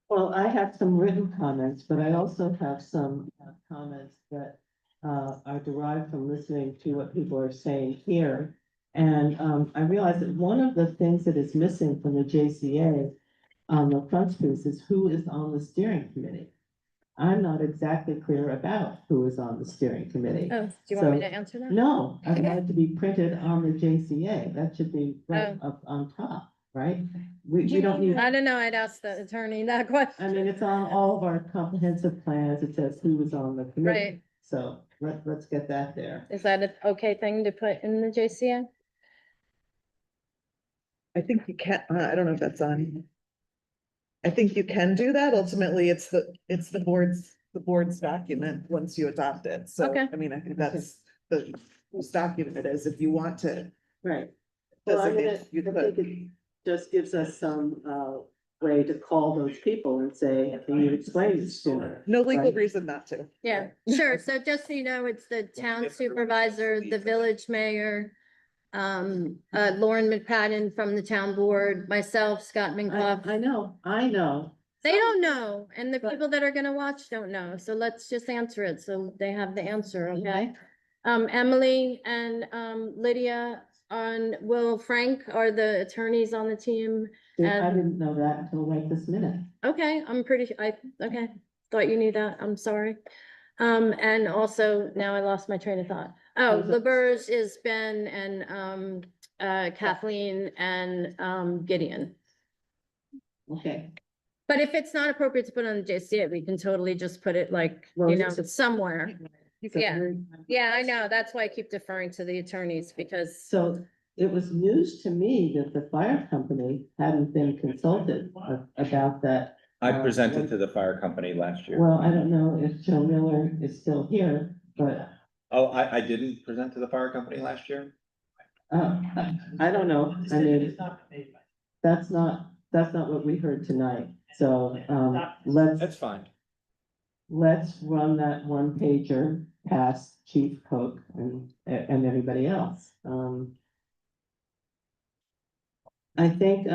Speaker 17: Well, I have some written comments, but I also have some comments that are derived from listening to what people are saying here. And I realize that one of the things that is missing from the JCA on the front piece is who is on the steering committee. I'm not exactly clear about who is on the steering committee.
Speaker 16: Oh, do you want me to answer that?
Speaker 17: No, I want it to be printed on the JCA. That should be right
Speaker 16: Oh.
Speaker 17: up on top, right? We don't need.
Speaker 16: I don't know, I'd ask the attorney that question.
Speaker 17: I mean, it's on all of our comprehensive plans. It says who was on the committee.
Speaker 16: Right.
Speaker 17: So let's get that there.
Speaker 16: Is that an okay thing to put in the JCA?
Speaker 4: I think you can, I don't know if that's on. I think you can do that. Ultimately, it's the board's document once you adopt it. So,
Speaker 16: Okay.
Speaker 4: I mean, I think that's whose document it is, if you want to.
Speaker 17: Right. Well, I mean, I think it just gives us some way to call those people and say, can you explain this to me?
Speaker 4: No legal
Speaker 17: Right?
Speaker 4: reason not to.
Speaker 16: Yeah, sure. So just so you know, it's the town supervisor, the village mayor, Lauren McPadden from the town board, myself, Scott Minkoff.
Speaker 17: I know.
Speaker 16: They don't know, and the people that are gonna watch don't know, so let's just answer it, so they have the answer, okay? Emily and, Lydia Will Frank are the attorneys on the team.
Speaker 17: I
Speaker 16: And,
Speaker 17: didn't know that until right this minute.
Speaker 16: okay, okay, thought you knew that, I'm sorry. And also, now I lost my train of thought. Oh, LaBerge is Ben and, Kathleen and, Gideon.
Speaker 17: Okay.
Speaker 16: But if it's not appropriate to put on the JCA, we can totally just put it like,
Speaker 17: Well,
Speaker 16: you know,
Speaker 17: it's a-
Speaker 16: somewhere. Yeah.
Speaker 17: So-
Speaker 16: Yeah, I know. That's why I keep deferring to the attorneys because,
Speaker 17: So it was news to me that the fire company hadn't been consulted about that.
Speaker 18: I presented to the fire company last year.
Speaker 17: Well, I don't know if Joe Miller is still here, but
Speaker 18: Oh, I didn't present to the fire company last year?
Speaker 17: I don't know. I mean, that's not what we heard tonight. So
Speaker 18: That's fine.
Speaker 17: let's run that one pager past Chief Cook and everybody else. I think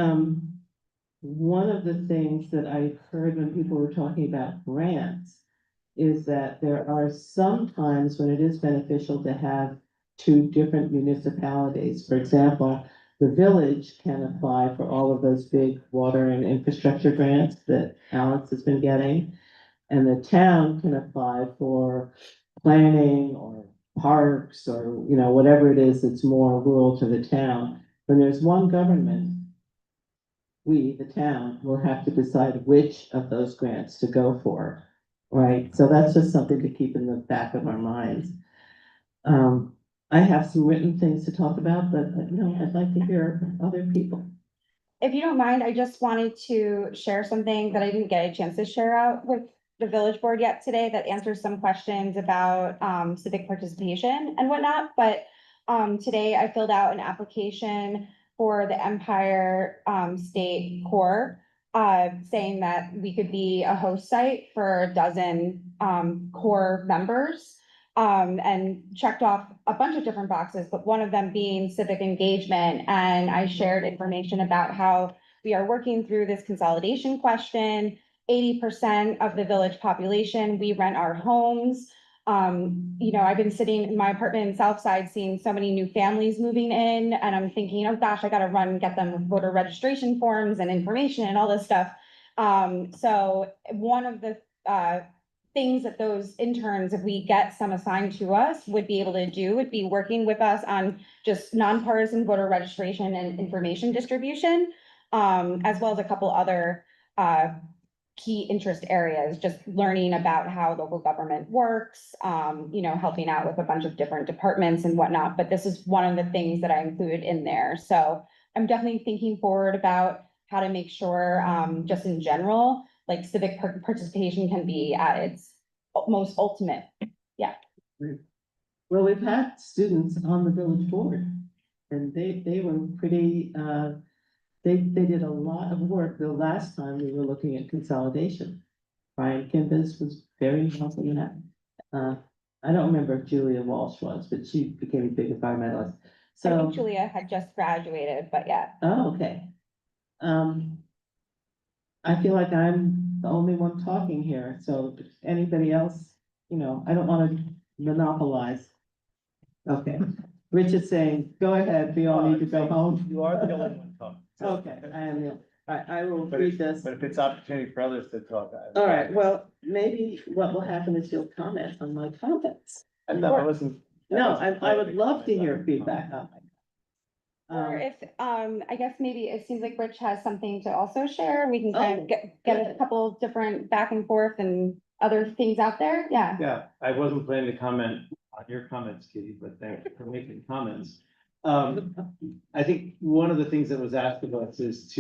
Speaker 17: one of the things that I heard when people were talking about grants is that there are some times when it is beneficial to have two different municipalities. For example, the village can apply for all of those big water and infrastructure grants that Alex has been getting. And the town can apply for planning or parks or, you know, whatever it is that's more rural to the town, when there's one government, we, the town, will have to decide which of those grants to go for, right? So that's just something to keep in the back of our minds. I have some written things to talk about, but, you know, I'd like to hear other people.
Speaker 1: If you don't mind, I just wanted to share something that I didn't get a chance to share out with the village board yet today that answers some questions about civic participation and whatnot. But today I filled out an application for the Empire State Corps, saying that we could be a host site for a dozen Corps members. And checked off a bunch of different boxes, but one of them being civic engagement. And I shared information about how we are working through this consolidation question. 80% of the village population, we rent our homes. You know, I've been sitting in my apartment in Southside, seeing so many new families moving in, and I'm thinking, oh gosh, I gotta run and get them voter registration forms and information and all this stuff. So one of the things that those interns, if we get some assigned to us, would be able to do, would be working with us on just nonpartisan voter registration and information distribution, as well as a couple other key interest areas, just learning about how local government works, you know, helping out with a bunch of different departments and whatnot. But this is one of the things that I included in there. So I'm definitely thinking forward about how to make sure, just in general, like civic participation can be at its most ultimate. Yeah.
Speaker 17: Well, we've had students on the village board, and they were pretty, they did a lot of work the last time we were looking at consolidation. Brian Kimbis was very involved in that. I don't remember if Julia Walsh was, but she became a big environmentalist.
Speaker 1: I
Speaker 17: So,
Speaker 1: think Julia had just graduated, but yeah.
Speaker 17: oh, okay. I feel like I'm the only one talking here, so if anybody else, you know, I don't want to monopolize. Okay, Rich is saying, go ahead, we all need to go home.
Speaker 18: You are the only one talking.
Speaker 17: Okay, I will read this.
Speaker 18: But if it's opportunity for others to talk.
Speaker 17: All right, well, maybe what will happen is you'll comment on my comments.
Speaker 18: No, I wasn't.
Speaker 17: No, I would love to hear feedback on it.
Speaker 1: Or if, I guess maybe it seems like Rich has something to also share, we can kind of get a couple different back and forth and other things out there, yeah.
Speaker 11: Yeah, I wasn't planning to comment on your comments, Kitty, but thank you for making comments. I think one of the things that was asked of us is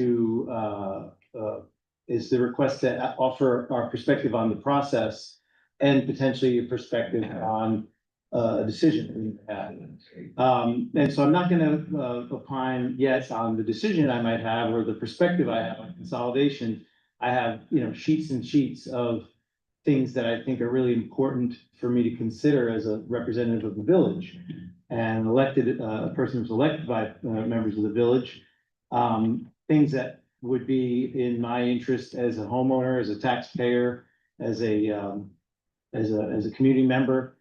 Speaker 11: is the request to offer our perspective on the process and potentially a perspective on a decision that we've had. And so I'm not gonna opine yet on the decision I might have or the perspective I have on consolidation. I have, you know, sheets and sheets of things that I think are really important for me to consider as a representative of the village. And elected, a person who's elected by members of the village. Things that would be in my interest as a homeowner, as a taxpayer, as a community member.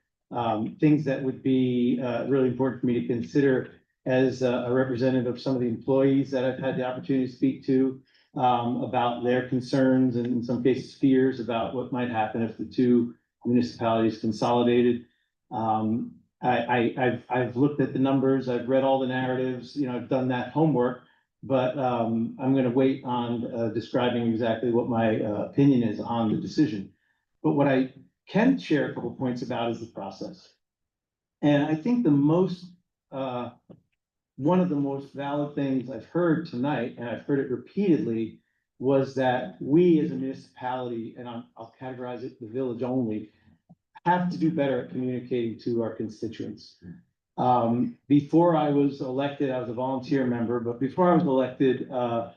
Speaker 11: Things that would be really important for me to consider as a representative of some of the employees that I've had the opportunity to speak to. About their concerns and in some cases fears about what might happen if the two municipalities consolidated. I've looked at the numbers, I've read all the narratives, you know, I've done that homework, but I'm gonna wait on describing exactly what my opinion is on the decision. But what I can share a couple points about is the process. And I think the most, one of the most valid things I've heard tonight, and I've heard it repeatedly, was that we as a municipality, and I'll categorize it the village only, have to do better at communicating to our constituents. Before I was elected, I was a volunteer member, but before I was elected to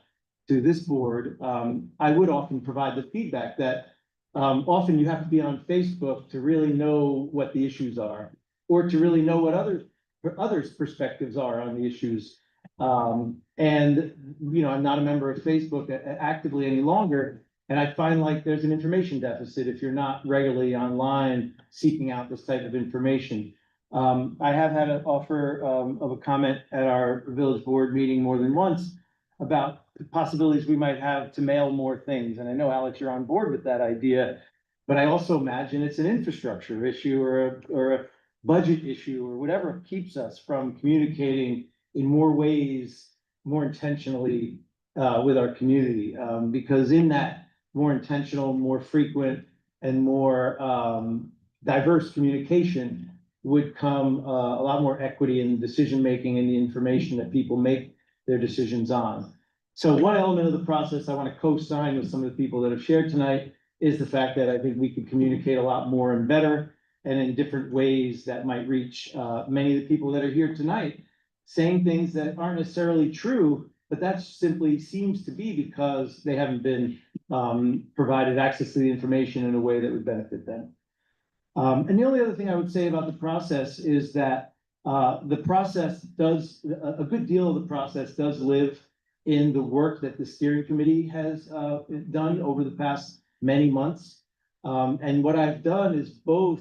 Speaker 11: this board, I would often provide the feedback that often you have to be on Facebook to really know what the issues are, or to really know what others' perspectives are on the issues. And, you know, I'm not a member of Facebook actively any longer. And I find like there's an information deficit if you're not regularly online seeking out this type of information. I have had an offer of a comment at our village board meeting more than once about the possibilities we might have to mail more things. And I know, Alex, you're on board with that idea. But I also imagine it's an infrastructure issue or a budget issue or whatever keeps us from communicating in more ways, more intentionally, with our community. Because in that more intentional, more frequent and more, diverse communication would come, a lot more equity in decision-making and the information that people make their decisions on. So one element of the process I want to co-sign with some of the people that have shared tonight is the fact that I think we could communicate a lot more and better and in different ways that might reach, many of the people that are here tonight, saying things that aren't necessarily true, but that simply seems to be because they haven't been, provided access to the information in a way that would benefit them. And the only other thing I would say about the process is that the process does, a good deal of the process does live in the work that the steering committee has done over the past many months. And what I've done is both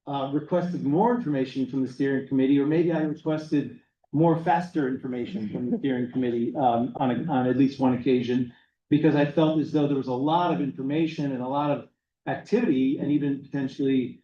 Speaker 11: requested more information from the steering committee, or maybe I requested more faster information from the steering committee on at least one occasion, because I felt as though there was a lot of information and a lot of activity and even potentially,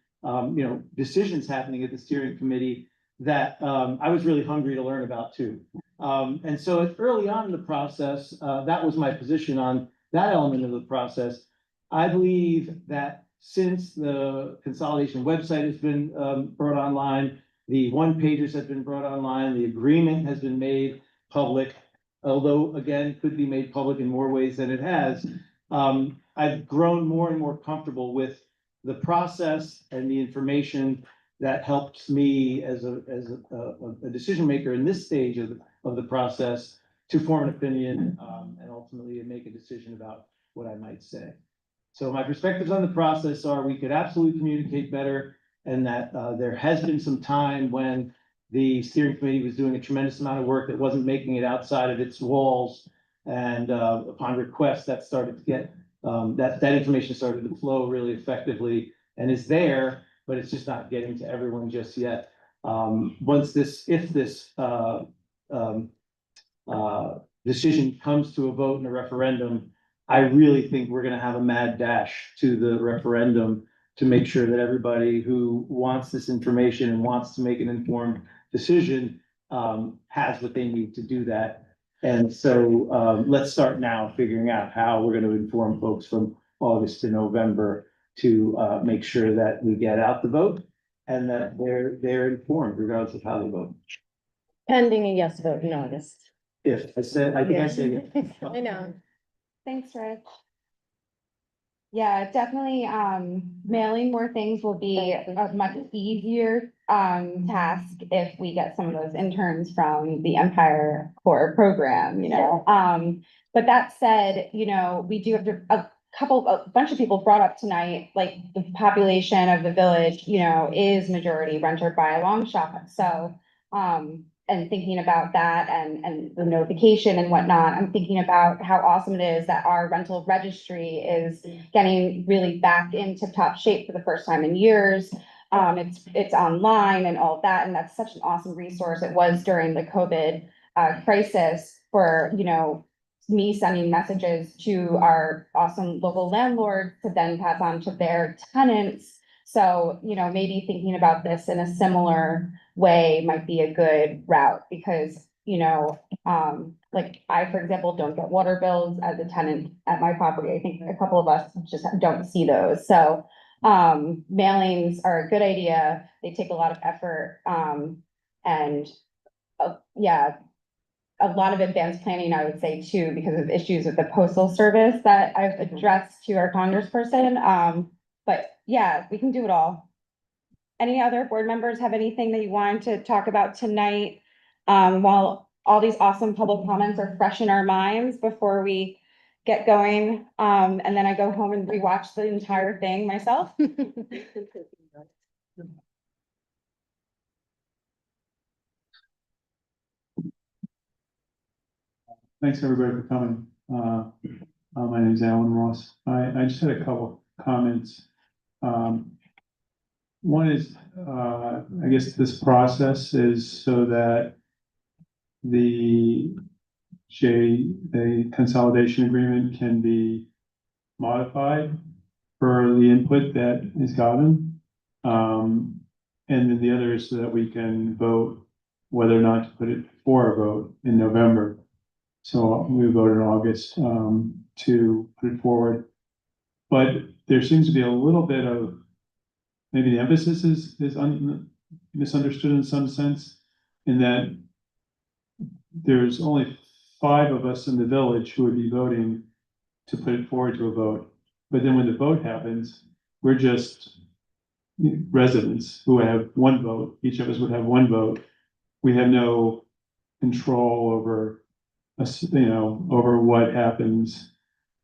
Speaker 11: decisions happening at the steering committee that I was really hungry to learn about too. And so early on in the process, that was my position on that element of the process. I believe that since the consolidation website has been brought online, the one-pagers have been brought online, the agreement has been made public, although again, could be made public in more ways than it has. I've grown more and more comfortable with the process and the information that helps me as a decision maker in this stage of the process to form an opinion and ultimately make a decision about what I might say. So my perspectives on the process are we could absolutely communicate better, and that there has been some time when the steering committee was doing a tremendous amount of work that wasn't making it outside of its walls. And upon request, that started to get that information started to flow really effectively and is there, but it's just not getting to everyone just yet. If this decision comes to a vote in a referendum, I really think we're gonna have a mad dash to the referendum to make sure that everybody who wants this information and wants to make an informed decision has what they need to do that. And so let's start now figuring out how we're gonna inform folks from August to November to make sure that we get out the vote and that they're informed regardless of how they vote.
Speaker 16: Pending a yes vote in August.
Speaker 11: If I said, I think I said it.
Speaker 16: I know.
Speaker 1: Thanks, Rich. Yeah, definitely, mailing more things will be a much easier, task if we get some of those interns from the Empire Core program, you know? But that said, we do have a bunch of people brought up tonight, like the population of the village, is majority renter by a long shot. So, and thinking about that and the notification and whatnot, I'm thinking about how awesome it is that our rental registry is getting really back into top shape for the first time in years. It's online and all of that, and that's such an awesome resource. It was during the COVID crisis for, me sending messages to our awesome local landlords to then pass on to their tenants. So, maybe thinking about this in a similar way might be a good route because, like I, for example, don't get water bills as a tenant at my property. I think a couple of us just don't see those. So, mailings are a good idea. They take a lot of effort. And yeah, a lot of advanced planning, I would say too, because of issues with the postal service that I've addressed to our congressperson. But yeah, we can do it all. Any other board members have anything that you wanted to talk about tonight? While all these awesome public comments are fresh in our minds before we get going. And then I go home and rewatch the entire thing myself.
Speaker 12: Thanks, everybody, for coming. My name is Alan Ross. I just had a couple comments. One is, I guess this process is so that the consolidation agreement can be modified for the input that is gotten. And then the other is so that we can vote whether or not to put it for a vote in November. So we voted in August, to put it forward. But there seems to be a little bit of, maybe the emphasis is misunderstood in some sense, in that there's only 5 of us in the village who would be voting to put it forward to a vote. But then when the vote happens, we're just residents who have 1 vote. Each of us would have 1 vote. We have no control over us, over what happens,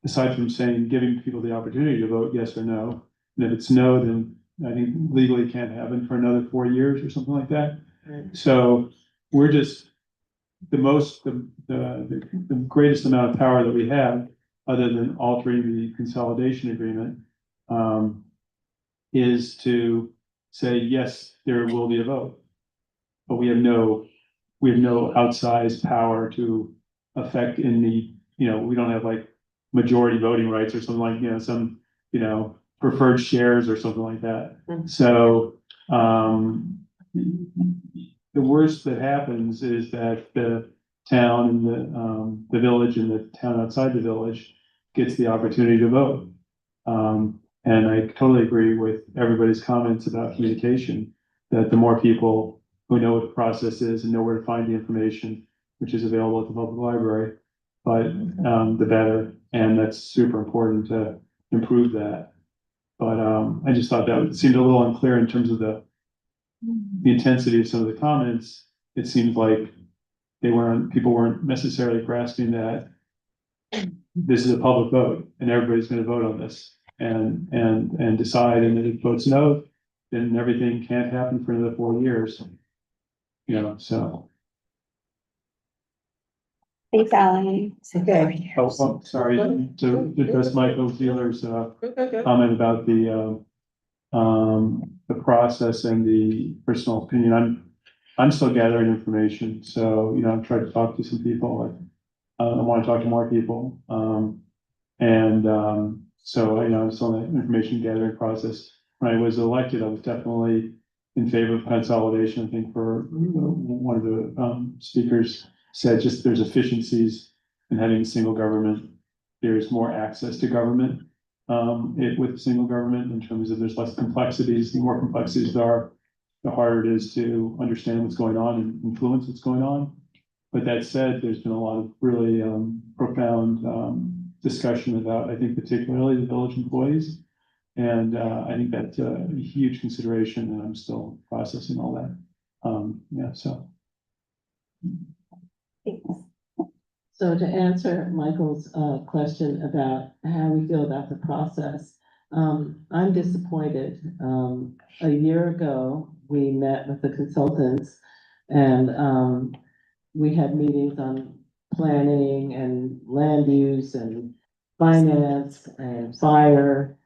Speaker 12: aside from saying, giving people the opportunity to vote yes or no. And if it's no, then I think legally can't happen for another 4 years or something like that. So we're just the greatest amount of power that we have, other than altering the consolidation agreement, is to say, yes, there will be a vote. But we have no outsized power to affect in the, we don't have like majority voting rights or something like, some, preferred shares or something like that. So, the worst that happens is that the town and the village and the town outside the village gets the opportunity to vote. And I totally agree with everybody's comments about communication, that the more people who know what the process is and know where to find the information, which is available at the public library, but the better. And that's super important to improve that. But I just thought that seemed a little unclear in terms of the intensity of some of the comments. It seemed like people weren't necessarily grasping that this is a public vote and everybody's gonna vote on this and decide, and if it votes no, then everything can't happen for another 4 years. So.
Speaker 1: Thanks, Alan.
Speaker 20: Okay.
Speaker 12: Oh, sorry, to address Michael Zeeler's comment about the process and the personal opinion. I'm still gathering information, so, I'm trying to talk to some people. I want to talk to more people. So, I'm still in the information gathering process. When I was elected, I was definitely in favor of consolidation. I think for one of the speakers said, just there's efficiencies in having a single government. There's more access to government with single government, in terms of there's less complexities. The more complexities there are, the harder it is to understand what's going on and influence what's going on. But that said, there's been a lot of really profound discussion about, I think, particularly the village employees. And I think that's a huge consideration, and I'm still processing all that. So.
Speaker 17: So to answer Michael's question about how we feel about the process, I'm disappointed. A year ago, we met with the consultants and we had meetings on planning and land use and finance and fire,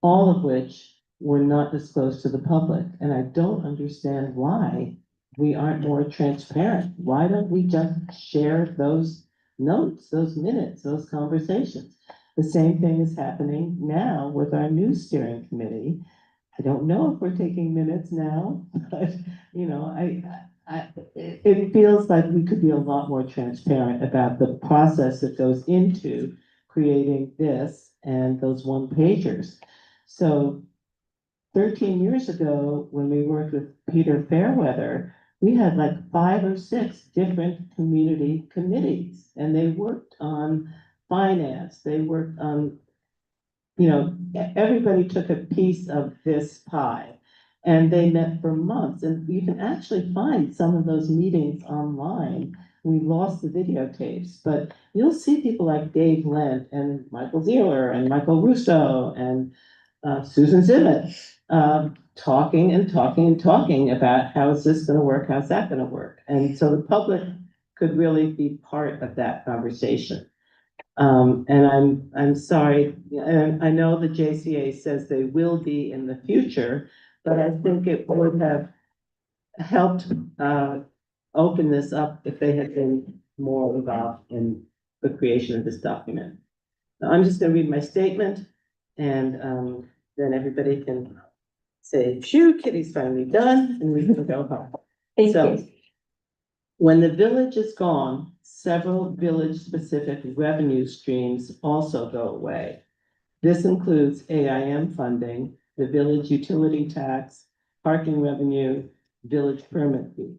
Speaker 17: all of which were not disclosed to the public. And I don't understand why we aren't more transparent. Why don't we just share those notes, those minutes, those conversations? The same thing is happening now with our new steering committee. I don't know if we're taking minutes now, but it feels like we could be a lot more transparent about the process that goes into creating this and those one pagers. So 13 years ago, when we worked with Peter Fairweather, we had like 5 or 6 different community committees, and they worked on finance. They worked on, everybody took a piece of this pie, and they met for months. And you can actually find some of those meetings online. We lost the videotapes, but you'll see people like Dave Lent and Michael Zeeler and Michael Russo and Susan Zimmett talking and talking and talking about how is this going to work, how's that going to work. And so the public could really be part of that conversation. And I'm sorry, and I know the JCA says they will be in the future, but I think it would have helped open this up if they had been more involved in the creation of this document. Now, I'm just going to read my statement. And, then everybody can say, phew, Kitty's finally done, and we can go home.
Speaker 1: Thank
Speaker 17: So,
Speaker 1: you.
Speaker 17: when the village is gone, several village-specific revenue streams also go away. This includes AIM funding, the village utility tax, parking revenue, village permit fees.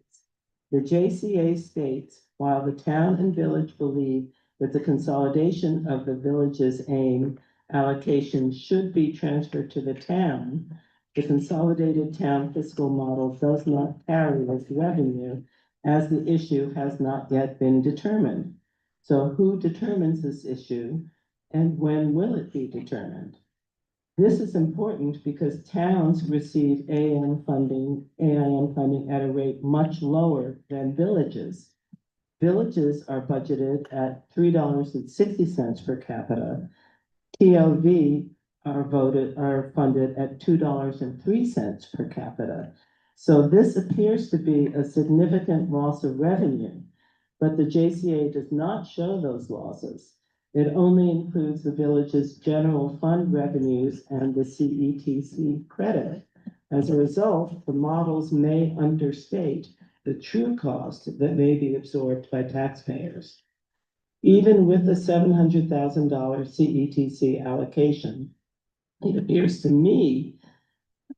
Speaker 17: The JCA states, while the town and village believe that the consolidation of the village's AIM allocation should be transferred to the town, the consolidated town fiscal model does not carry this revenue as the issue has not yet been determined. So who determines this issue and when will it be determined? This is important because towns receive AIM funding at a rate much lower than villages. Villages are budgeted at $3.60 per capita. TOV are funded at $2.03 per capita. So this appears to be a significant loss of revenue, but the JCA does not show those losses. It only includes the village's general fund revenues and the CETC credit. As a result, the models may understate the true cost that may be absorbed by taxpayers. Even with the $700,000 CETC allocation, it appears to me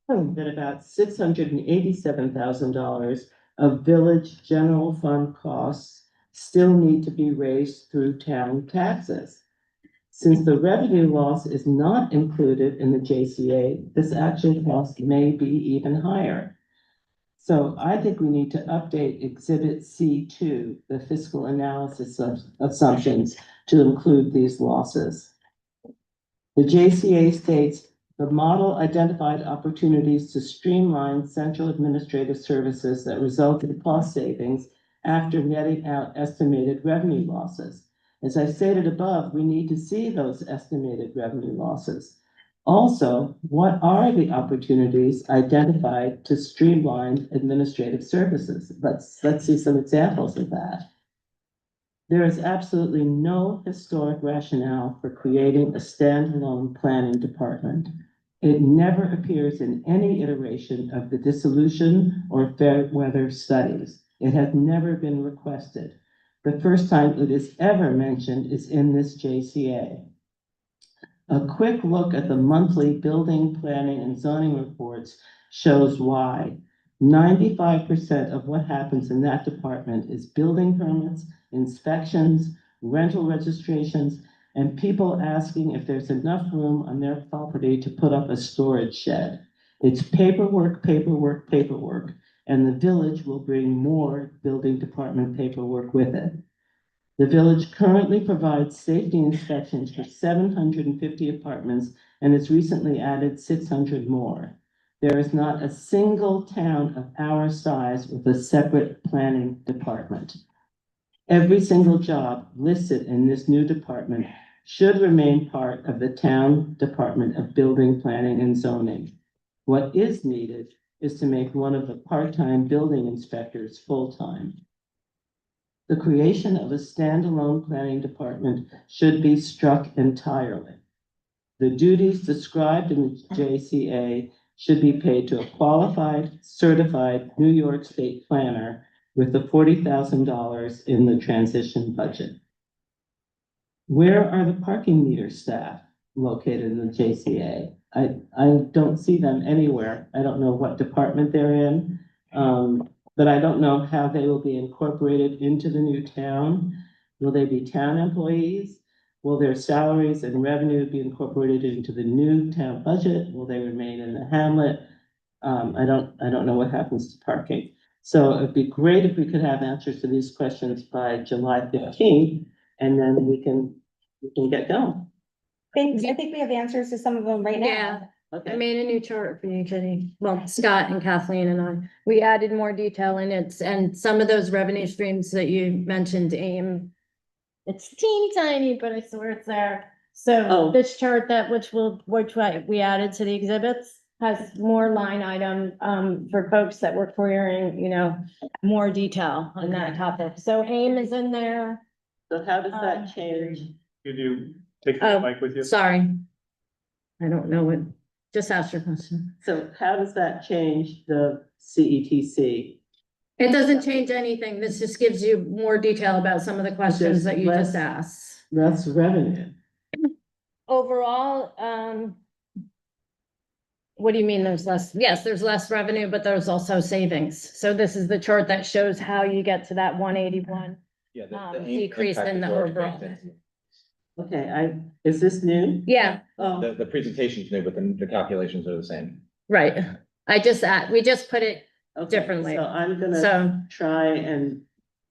Speaker 17: that about $687,000 of village general fund costs still need to be raised through town taxes. Since the revenue loss is not included in the JCA, this actual cost may be even higher. So I think we need to update Exhibit C2, the fiscal analysis of assumptions, to include these losses. The JCA states the model identified opportunities to streamline central administrative services that result in cost savings after netting out estimated revenue losses. As I stated above, we need to see those estimated revenue losses. Also, what are the opportunities identified to streamline administrative services? Let's see some examples of that. There is absolutely no historic rationale for creating a standalone planning department. It never appears in any iteration of the dissolution or fair weather studies. It has never been requested. The first time it is ever mentioned is in this JCA. A quick look at the monthly building, planning, and zoning reports shows why. 95% of what happens in that department is building permits, inspections, rental registrations, and people asking if there's enough room on their property to put up a storage shed. It's paperwork, paperwork, paperwork, and the village will bring more building department paperwork with it. The village currently provides safety inspections for 750 apartments and has recently added 600 more. There is not a single town of our size with a separate planning department. Every single job listed in this new department should remain part of the town Department of Building, Planning, and Zoning. What is needed is to make one of the part-time building inspectors full-time. The creation of a standalone planning department should be struck entirely. The duties described in the JCA should be paid to a qualified, certified New York State planner with the $40,000 in the transition budget. Where are the parking meter staff located in the JCA? I don't see them anywhere. I don't know what department they're in. But I don't know how they will be incorporated into the new town. Will they be town employees? Will their salaries and revenue be incorporated into the new town budget? Will they remain in the hamlet? I don't know what happens to parking. So it'd be great if we could have answers to these questions by July 15th, and then we can get going.
Speaker 1: Thanks. I think we have answers to some of them right now.
Speaker 16: Yeah. I made a new chart for you, Kitty. Well, Scott and Kathleen and I, we added more detail in it, and some of those revenue streams that you mentioned, AIM. It's teeny tiny, but I swear it's there. So this chart which we added to the exhibits has more line item, for folks that were querying, more detail on that topic. So AIM is in there.
Speaker 17: So how does that change?
Speaker 12: Could you take the mic with you?
Speaker 16: Sorry. I don't know what, just ask your question.
Speaker 17: So how does that change the CETC?
Speaker 16: It doesn't change anything. This just gives you more detail about some of the questions that you just asked.
Speaker 17: That's revenue.
Speaker 16: Overall, what do you mean there's less? Yes, there's less revenue, but there's also savings. So this is the chart that shows how you get to that 181
Speaker 18: Yeah,
Speaker 16: decrease in the overall.
Speaker 17: Okay, is this new?
Speaker 16: Yeah,
Speaker 17: Oh,
Speaker 18: The presentation's new, but the calculations are the same.
Speaker 16: right. We just put it
Speaker 17: okay,
Speaker 16: differently.
Speaker 17: so I'm
Speaker 16: So-
Speaker 17: gonna try and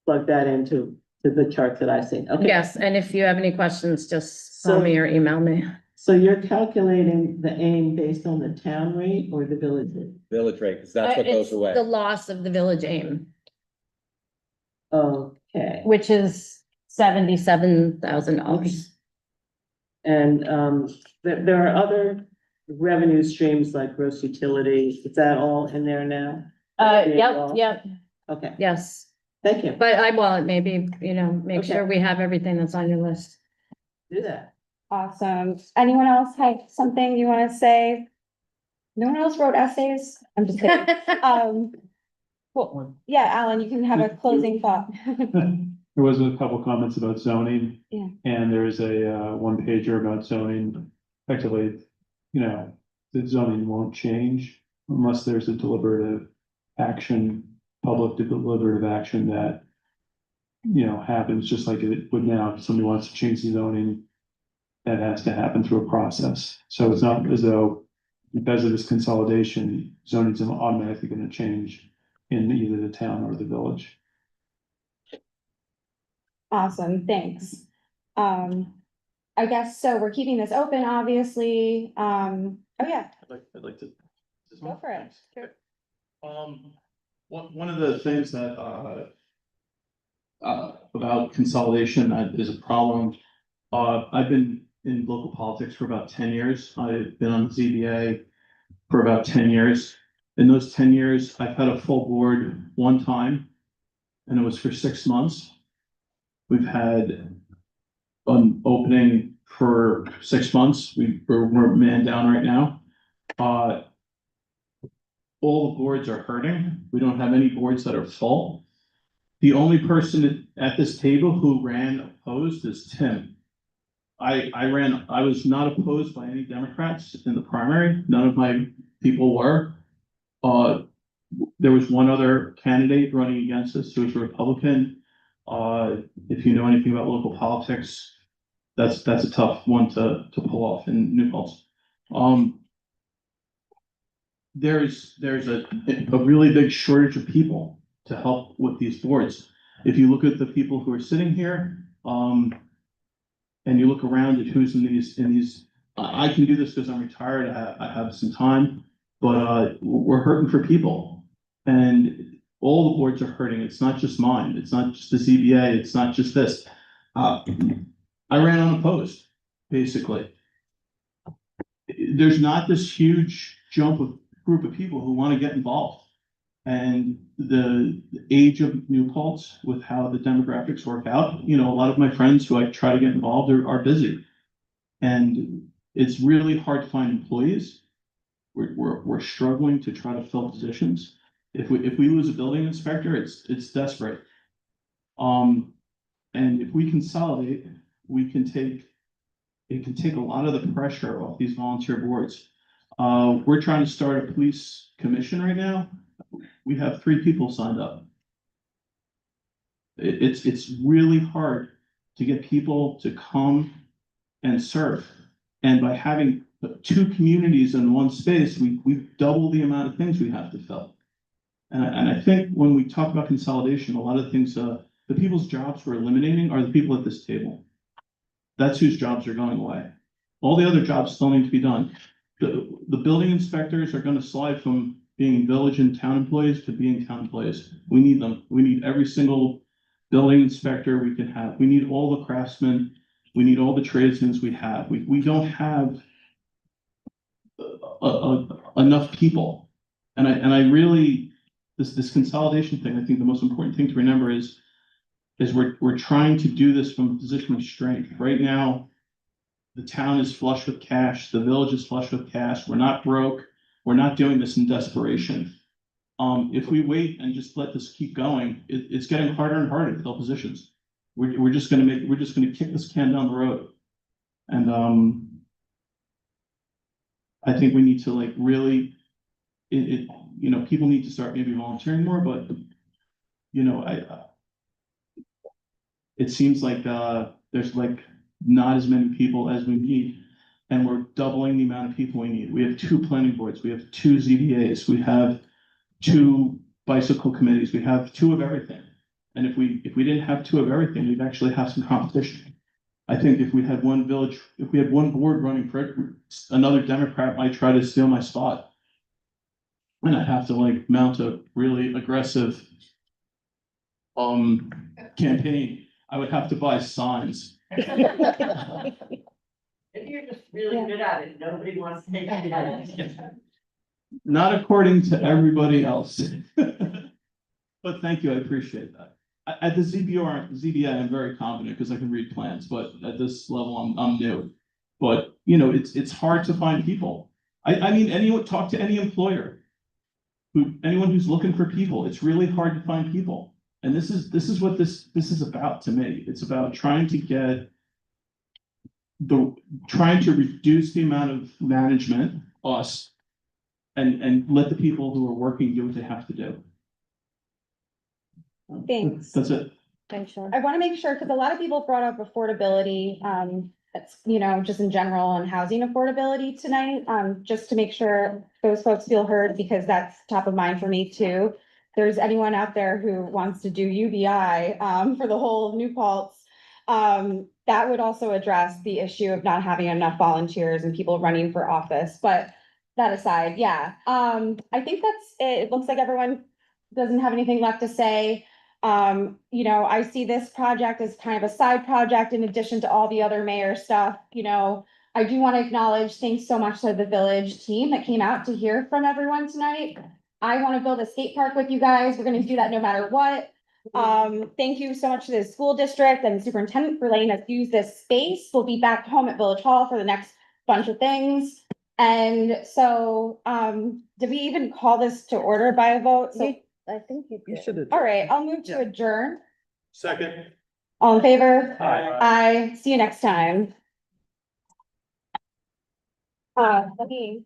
Speaker 17: plug that into the chart that I've seen. Okay.
Speaker 16: Yes, and if you have any questions, just call
Speaker 17: So-
Speaker 16: me or email me.
Speaker 17: So you're calculating the aim based on the town rate or the village rate?
Speaker 18: Village rate, because that's what
Speaker 16: It's
Speaker 18: goes away.
Speaker 16: the loss of the village aim,
Speaker 17: Okay,
Speaker 16: which is $77,000.
Speaker 17: and there are other revenue streams like gross utilities. Is that all in there now?
Speaker 16: Yep,
Speaker 17: Okay,
Speaker 16: yes.
Speaker 17: thank you.
Speaker 16: But eyeball it, maybe, make
Speaker 17: Okay.
Speaker 16: sure we have everything that's on your list.
Speaker 17: Do that.
Speaker 1: Awesome. Anyone else have something you want to say? No one else wrote essays? I'm just kidding. Well, yeah, Alan, you can have a closing thought.
Speaker 12: There was a couple comments about zoning.
Speaker 1: Yeah.
Speaker 12: And there is a one pager about zoning. Effectively, the zoning won't change unless there's a deliberative action, public deliberative action that happens just like it would now. If somebody wants to change the zoning, that has to happen through a process. So it's not as though because of this consolidation, zoning's automatically going to change in either the town or the village.
Speaker 1: Awesome, thanks. I guess so we're keeping this open, obviously. Oh, yeah,
Speaker 13: I'd like to.
Speaker 1: go for it. Sure.
Speaker 13: One of the things that, about consolidation that is a problem. I've been in local politics for about 10 years. I've been on the ZBA for about 10 years. In those 10 years, I've had a full board one time, and it was for 6 months. We've had an opening for 6 months. We're man down right now. All the boards are hurting. We don't have any boards that are full. The only person at this table who ran opposed is Tim. I was not opposed by any Democrats in the primary. None of my people were. There was one other candidate running against us who was a Republican. If you know anything about local politics, that's a tough one to pull off in New Paltz. There's a really big shortage of people to help with these boards. If you look at the people who are sitting here, and you look around at who's in these, I can do this because I'm retired, I have some time, but we're hurting for people. And all the boards are hurting. It's not just mine. It's not just the ZBA. It's not just this. I ran unopposed, basically. There's not this huge group of people who want to get involved. And the age of New Paltz with how the demographics work out, a lot of my friends who I try to get involved are busy. And it's really hard to find employees. We're struggling to try to fill positions. If we lose a building inspector, it's desperate. And if we consolidate, it can take a lot of the pressure off these volunteer boards. We're trying to start a police commission right now. We have 3 people signed up. It's really hard to get people to come and serve. And by having 2 communities in one space, we double the amount of things we have to fill. And I think when we talk about consolidation, a lot of things, the people's jobs we're eliminating are the people at this table. That's whose jobs are going away. All the other jobs still need to be done. The building inspectors are going to slide from being village and town employees to being town employees. We need them. We need every single building inspector we can have. We need all the craftsmen. We need all the tradesmen we have. We don't have enough people. And I really, this consolidation thing, I think the most important thing to remember is we're trying to do this from a position of strength. Right now, The town is flush with cash, the village is flush with cash, we're not broke, we're not doing this in desperation. If we wait and just let this keep going, it's getting harder and harder to fill positions. We're just gonna kick this can down the road. And, I think we need to like really, people need to start maybe volunteering more, but, it seems like, there's like not as many people as we need. And we're doubling the amount of people we need. We have 2 planning boards, we have 2 ZBAs, we have 2 bicycle committees, we have 2 of everything. And if we didn't have 2 of everything, we'd actually have some competition. I think if we had one board running for another Democrat might try to steal my spot. And I'd have to like mount a really aggressive campaign. I would have to buy signs.
Speaker 6: If you're just really good at it, nobody wants to take it.
Speaker 13: Not according to everybody else. But thank you, I appreciate that. At the ZBA, I'm very confident because I can read plans, but at this level, I'm new. But, it's hard to find people. I mean, talk to any employer. Anyone who's looking for people, it's really hard to find people. And this is what this is about to me. It's about trying to reduce the amount of management, us, and let the people who are working do what they have to do.
Speaker 1: Thanks.
Speaker 13: That's it.
Speaker 16: Thanks, Sean.
Speaker 1: I want to make sure, because a lot of people brought up affordability, that's, just in general on housing affordability tonight, just to make sure those folks feel heard, because that's top of mind for me too. If there's anyone out there who wants to do UBI, for the whole New Paltz, that would also address the issue of not having enough volunteers and people running for office, but that aside, yeah. I think that's it. It looks like everyone doesn't have anything left to say. I see this project as kind of a side project in addition to all the other mayor stuff. I do want to acknowledge, thanks so much to the village team that came out to hear from everyone tonight. I want to build a skate park with you guys. We're going to do that no matter what. Thank you so much to the school district and superintendent for letting us use this space. We'll be back home at Village Hall for the next bunch of things. And so, did we even call this to order by a vote? So,
Speaker 16: I think you
Speaker 4: You should have.
Speaker 1: all right, I'll move to adjourn.
Speaker 12: Second.
Speaker 1: All in favor?
Speaker 12: Aye.
Speaker 1: Aye. See you next time. Let me